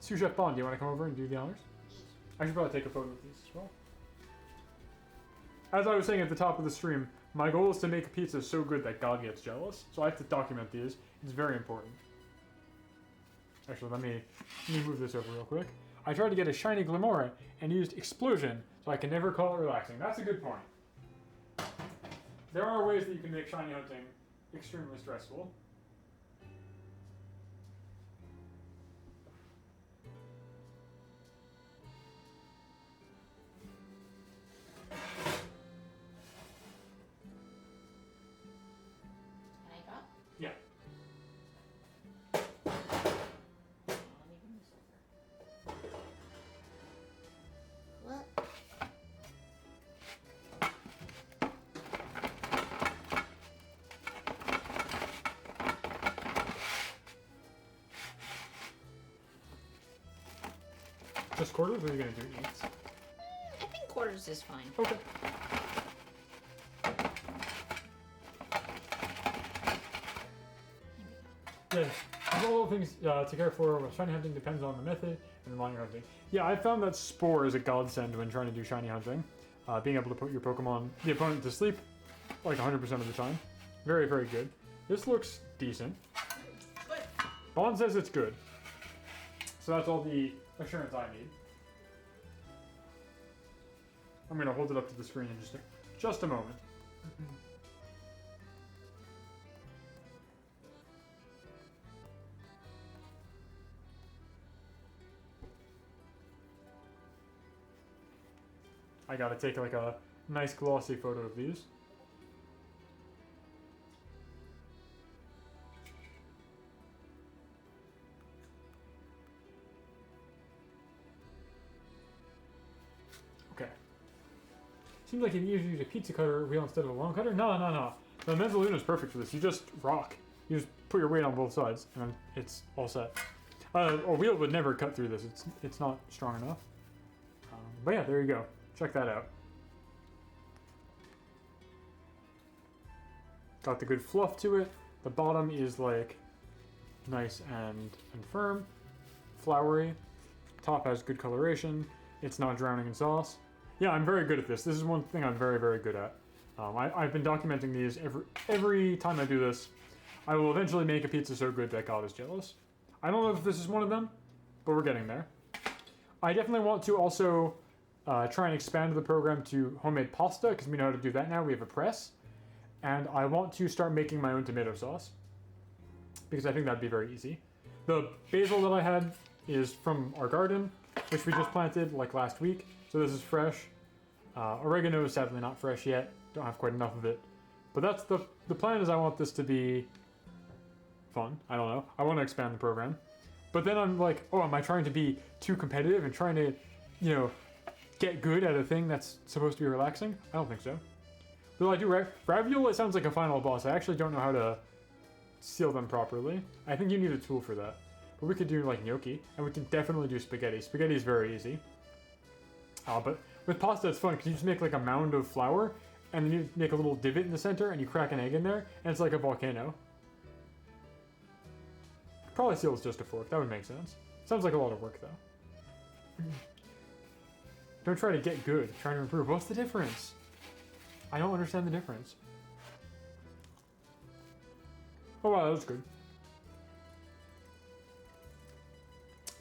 Sous Chef Bond, do you want to come over and do the honors? I should probably take a photo of these as well. As I was saying at the top of the stream, my goal is to make a pizza so good that God gets jealous. So I have to document these. It's very important. Actually, let me move this over real quick. I tried to get a shiny Glamora and used Explosion, so I can never call it relaxing. That's a good point. There are ways that you can make shiny hunting extremely stressful. Yeah. What? Just quarters, or are you going to do eighths? I think quarters is fine. Okay. Yeah, there's all the things to care for. Well, shiny hunting depends on the method and the long hunting. Yeah, I found that Spore is a godsend when trying to do shiny hunting. Being able to put your Pokemon, the opponent, to sleep like 100% of the time. Very, very good. This looks decent. Good. Bond says it's good. So that's all the assurance I need. I'm going to hold it up to the screen in just a moment. I gotta take like a nice glossy photo of these. Okay. Seems like if you use a pizza cutter wheel instead of a long cutter. No. The Mezzaluna is perfect for this. You just rock. You just put your weight on both sides, and it's all set. A wheel would never cut through this. It's not strong enough. But yeah, there you go. Check that out. Got the good fluff to it. The bottom is like nice and firm, flowery. Top has good coloration. It's not drowning in sauce. Yeah, I'm very good at this. This is one thing I'm very, very good at. I've been documenting these every time I do this. I will eventually make a pizza so good that God is jealous. I don't know if this is one of them, but we're getting there. I definitely want to also try and expand the program to homemade pasta, because we know how to do that now. We have a press. And I want to start making my own tomato sauce, because I think that'd be very easy. The basil that I had is from our garden, which we just planted like last week. So this is fresh. Oregano is sadly not fresh yet. Don't have quite enough of it. But that's the plan is I want this to be fun. I don't know. I want to expand the program. But then I'm like, oh, am I trying to be too competitive and trying to, get good at a thing that's supposed to be relaxing? I don't think so. Will I do ravioli? It sounds like a final boss. I actually don't know how to seal them properly. I think you need a tool for that. But we could do like gnocchi, and we can definitely do spaghetti. Spaghetti is very easy. But with pasta, it's fun because you just make like a mound of flour, and then you make a little divot in the center, and you crack an egg in there, and it's like a volcano. Probably seal with just a fork. That would make sense. Sounds like a lot of work though. Don't try to get good. Try to improve. What's the difference? I don't understand the difference. Oh wow, that was good.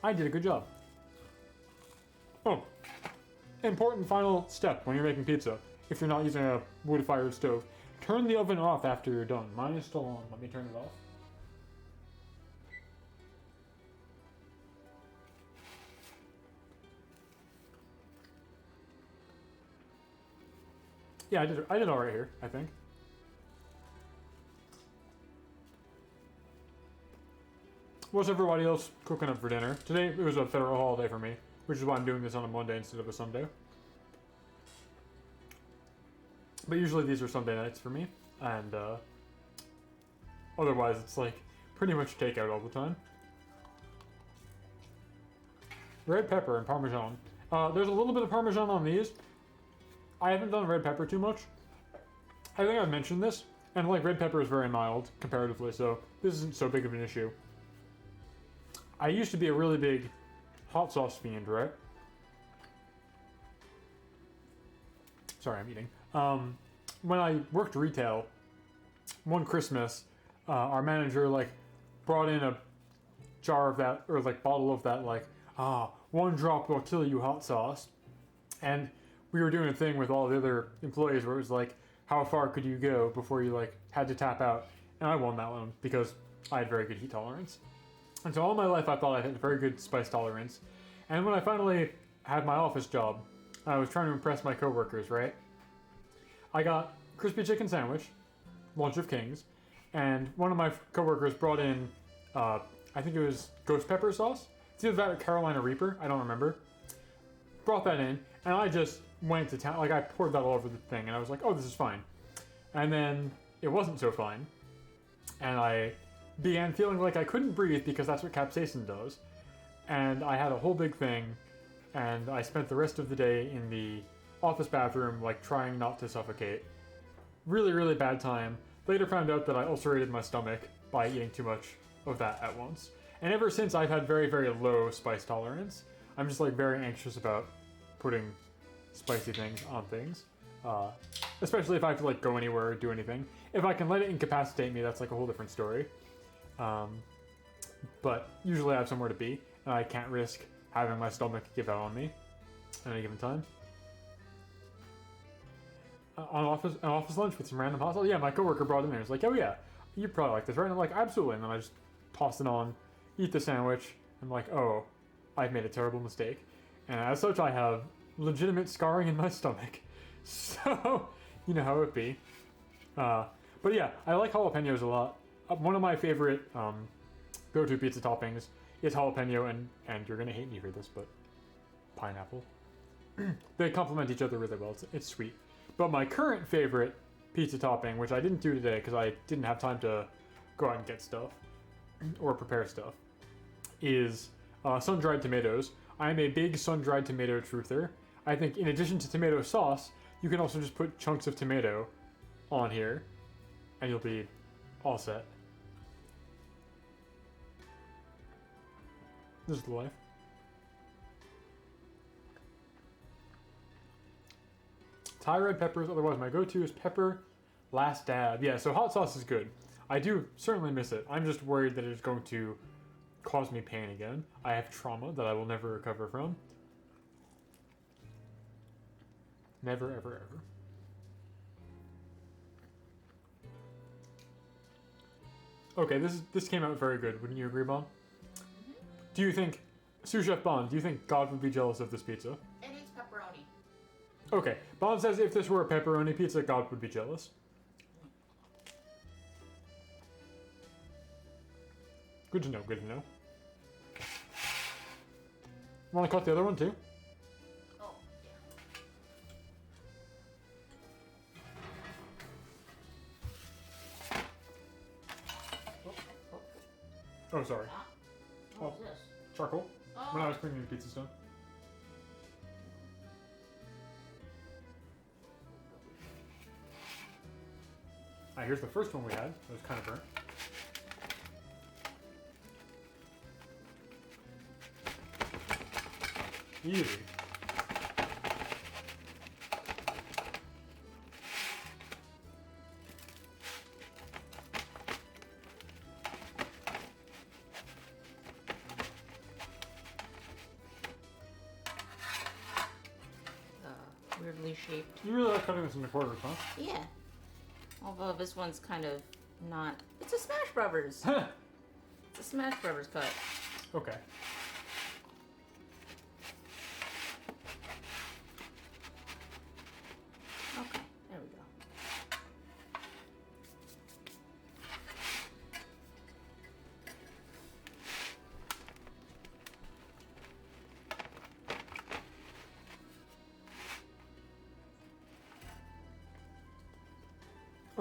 I did a good job. Oh, important final step when you're making pizza. If you're not using a wood-fired stove, turn the oven off after you're done. Mine is still on. Let me turn it off. Yeah, I did all right here, I think. What's everybody else cooking up for dinner? Today it was a federal holiday for me, which is why I'm doing this on a Monday instead of a Sunday. But usually these are Sunday nights for me, and otherwise it's like pretty much takeout all the time. Red pepper and Parmesan. There's a little bit of Parmesan on these. I haven't done red pepper too much. I think I've mentioned this, and like red pepper is very mild comparatively, so this isn't so big of an issue. I used to be a really big hot sauce fiend, right? Sorry, I'm eating. When I worked retail, one Christmas, our manager like brought in a jar of that, or like bottle of that, like, one drop will kill you hot sauce. And we were doing a thing with all the other employees where it was like, how far could you go before you like had to tap out? And I won that one because I had very good heat tolerance. And so all my life I thought I had very good spice tolerance. And when I finally had my office job, I was trying to impress my coworkers, right? I got crispy chicken sandwich, lunch of kings, and one of my coworkers brought in, I think it was ghost pepper sauce. It's either that or Carolina Reaper, I don't remember. Brought that in, and I just went to town. Like I poured that all over the thing, and I was like, oh, this is fine. And then it wasn't so fine, and I began feeling like I couldn't breathe because that's what capsaicin does. And I had a whole big thing, and I spent the rest of the day in the office bathroom, like trying not to suffocate. Really, really bad time. Later found out that I ulcerated my stomach by eating too much of that at once. And ever since, I've had very, very low spice tolerance. I'm just like very anxious about putting spicy things on things. Especially if I have to like go anywhere or do anything. If I can let it incapacitate me, that's like a whole different story. But usually I have somewhere to be, and I can't risk having my stomach give out on me at any given time. An office lunch with some random hot sauce. Yeah, my coworker brought it in there. It's like, oh yeah, you probably like this, right? And I'm like, absolutely. And then I just toss it on, eat the sandwich. I'm like, oh, I've made a terrible mistake. And as such, I have legitimate scarring in my stomach. So, you know how it be. But yeah, I like jalapenos a lot. One of my favorite go-to pizza toppings is jalapeno, and you're gonna hate me for this, but pineapple. They complement each other really well. It's sweet. But my current favorite pizza topping, which I didn't do today because I didn't have time to go out and get stuff or prepare stuff, is sun-dried tomatoes. I'm a big sun-dried tomato truther. I think in addition to tomato sauce, you can also just put chunks of tomato on here, and you'll be all set. This is the life. Thai red peppers, otherwise my go-to is pepper last dab. Yeah, so hot sauce is good. I do certainly miss it. I'm just worried that it's going to cause me pain again. I have trauma that I will never recover from. Never, ever, ever. Okay, this came out very good. Wouldn't you agree, Bon? Mm-hmm. Do you think, Sous Chef Bon, do you think God would be jealous of this pizza? It needs pepperoni. Okay, Bon says if this were a pepperoni pizza, God would be jealous. Good to know, good to know. Want to cut the other one too? Oh, yeah. Oh, sorry. What is this? Charcoal. Oh. When I was cleaning the pizza stone. Alright, here's the first one we had. It was kind of burnt. Easy. weirdly shaped. You really like cutting this into quarters, huh? Yeah. Although this one's kind of not. It's a Smash Brothers. It's a Smash Brothers cut. Okay. Okay, there we go.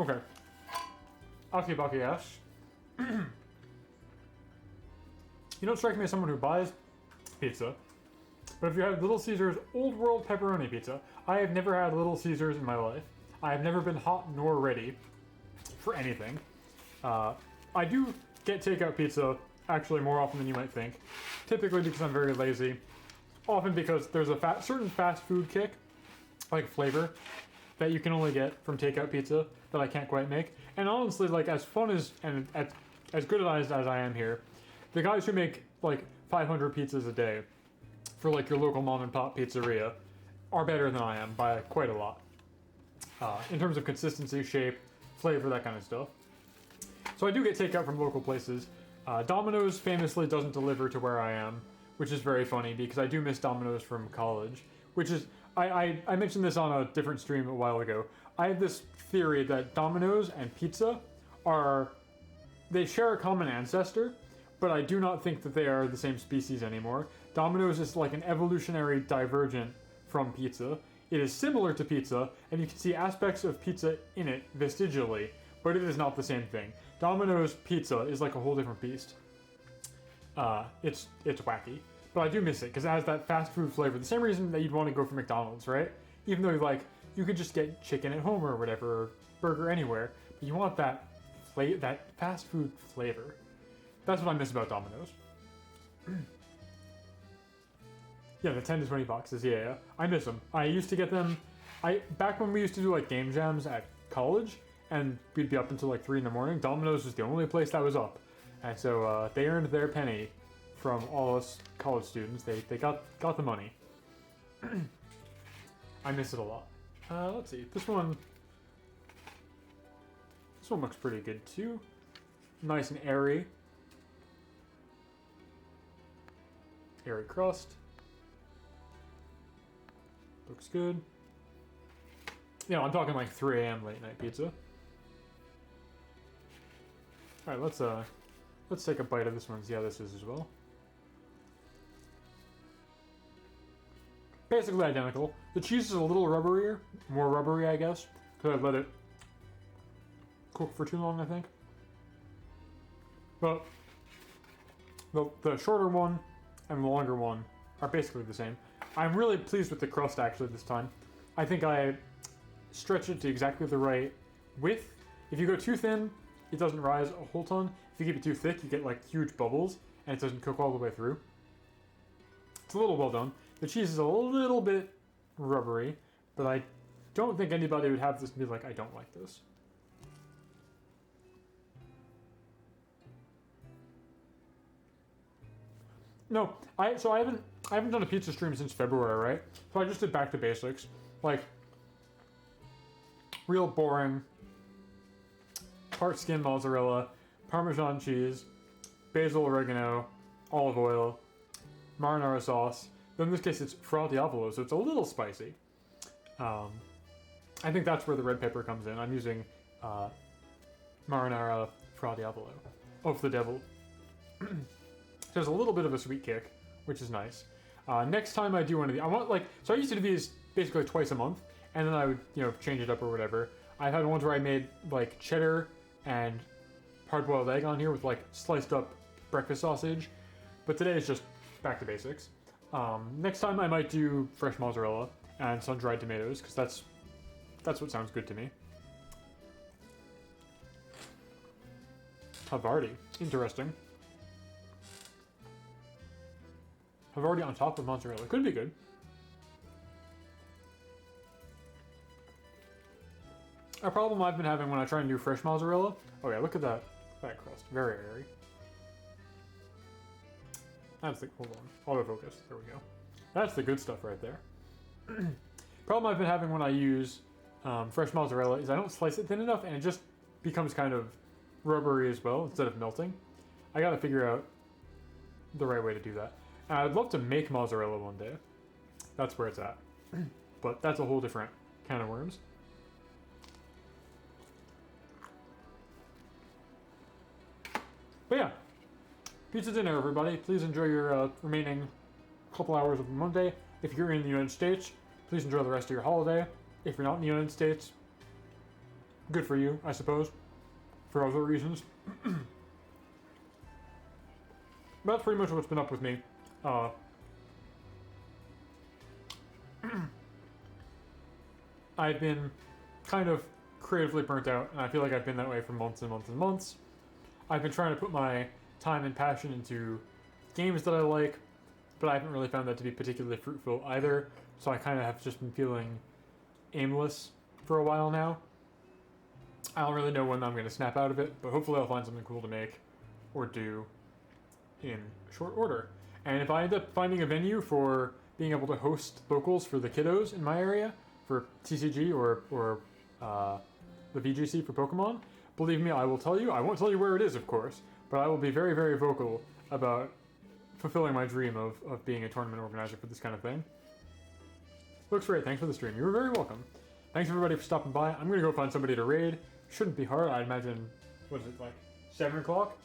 Okay. Aki asks, you don't strike me as someone who buys pizza, but if you had Little Caesars Old World Pepperoni Pizza, I have never had Little Caesars in my life. I have never been hot nor ready for anything. I do get takeout pizza actually more often than you might think, typically because I'm very lazy, often because there's a certain fast food kick, like flavor, that you can only get from takeout pizza that I can't quite make. And honestly, like as fun as and as good as I am here, the guys who make like 500 pizzas a day for like your local mom and pop pizzeria are better than I am by quite a lot. In terms of consistency, shape, flavor, that kind of stuff. So I do get takeout from local places. Domino's famously doesn't deliver to where I am, which is very funny because I do miss Domino's from college, which is, I mentioned this on a different stream a while ago. I have this theory that Domino's and pizza they share a common ancestor, but I do not think that they are the same species anymore. Domino's is like an evolutionary divergent from pizza. It is similar to pizza, and you can see aspects of pizza in it vestigially, but it is not the same thing. Domino's pizza is like a whole different beast. It's wacky, but I do miss it because it has that fast food flavor. The same reason that you'd want to go for McDonald's, right? Even though you could just get chicken at home or whatever, or burger anywhere, but you want that fast food flavor. That's what I miss about Domino's. Yeah, the 10 to 20 boxes. Yeah, I miss them. I used to get them. Back when we used to do like game jams at college, and we'd be up until like 3 in the morning. Domino's was the only place that was up, and so they earned their penny from all us college students. They got the money. I miss it a lot. Let's see. This one looks pretty good too. Nice and airy. Airy crust. Looks good. Yeah, I'm talking like 3 a.m. late night pizza. All right, let's take a bite of this one and see how this is as well. Basically identical. The cheese is a little rubberier, more rubbery, I guess, because I let it cook for too long, I think. But the shorter one and the longer one are basically the same. I'm really pleased with the crust actually this time. I think I stretched it to exactly the right width. If you go too thin, it doesn't rise a whole ton. If you keep it too thick, you get like huge bubbles and it doesn't cook all the way through. It's a little well done. The cheese is a little bit rubbery, but I don't think anybody would have this and be like, I don't like this. No, I haven't done a pizza stream since February, right? So I just did back to basics, like real boring. Part skin mozzarella, Parmesan cheese, basil, oregano, olive oil, marinara sauce. But in this case, it's fra diavolo, so it's a little spicy. I think that's where the red pepper comes in. I'm using marinara fra diavolo, of the devil. There's a little bit of a sweet kick, which is nice. Next time I do one of these, so I used to do these basically twice a month, and then I would, change it up or whatever. I've had ones where I made like cheddar and hard-boiled egg on here with like sliced up breakfast sausage, but today is just back to basics. Next time I might do fresh mozzarella and sun-dried tomatoes, because that's what sounds good to me. Havarti, interesting. Havarti on top of mozzarella, could be good. A problem I've been having when I try and do fresh mozzarella. Oh yeah, look at that crust, very airy. That's the, hold on, autofocus, there we go. That's the good stuff right there. Problem I've been having when I use fresh mozzarella is I don't slice it thin enough and it just becomes kind of rubbery as well instead of melting. I gotta figure out the right way to do that. And I'd love to make mozzarella one day. That's where it's at. But that's a whole different can of worms. But yeah, pizza dinner, everybody. Please enjoy your remaining couple hours of Monday. If you're in the United States, please enjoy the rest of your holiday. If you're not in the United States, good for you, I suppose, for other reasons. But that's pretty much what's been up with me. I've been kind of creatively burnt out, and I feel like I've been that way for months and months and months. I've been trying to put my time and passion into games that I like, but I haven't really found that to be particularly fruitful either, so I kind of have just been feeling aimless for a while now. I don't really know when I'm going to snap out of it, but hopefully I'll find something cool to make or do in short order. And if I end up finding a venue for being able to host locals for the kiddos in my area, for TCG or the VGC for Pokemon, believe me, I will tell you. I won't tell you where it is, of course, but I will be very, very vocal about fulfilling my dream of being a tournament organizer for this kind of thing. Looks great. Thanks for the stream. You were very welcome. Thanks everybody for stopping by. I'm going to go find somebody to raid. Shouldn't be hard. I imagine, what is it, like 7 o'clock?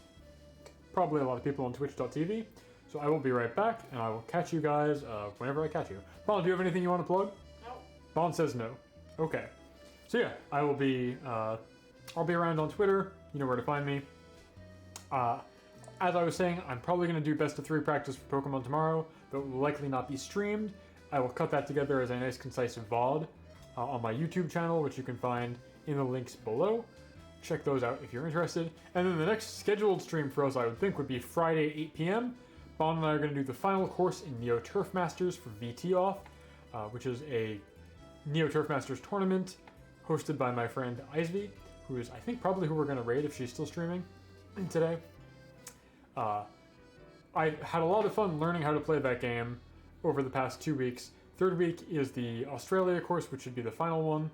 Probably a lot of people on twitch.tv. So I will be right back, and I will catch you guys whenever I catch you. Bond, do you have anything you want to plug? No. Bond says no. Okay. So yeah, I will be, I'll be around on Twitter. You know where to find me. As I was saying, I'm probably going to do best of 3 practice for Pokemon tomorrow, but it will likely not be streamed. I will cut that together as a nice, concise VOD on my YouTube channel, which you can find in the links below. Check those out if you're interested. And then the next scheduled stream for us, I would think, would be Friday, 8 p.m. Bond and I are going to do the final course in Neo Turf Masters for VT Off, which is a Neo Turf Masters tournament hosted by my friend Ivy, who is, I think, probably who we're going to raid if she's still streaming today. I had a lot of fun learning how to play that game over the past 2 weeks. Third week is the Australia course, which should be the final one,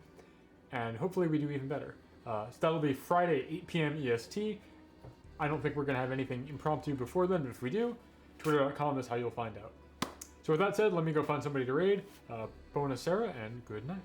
and hopefully we do even better. So that'll be Friday, 8 p.m. EST. I don't think we're going to have anything impromptu before then, but if we do, twitter.com is how you'll find out. So with that said, let me go find somebody to raid. Bonus Sarah, and good night.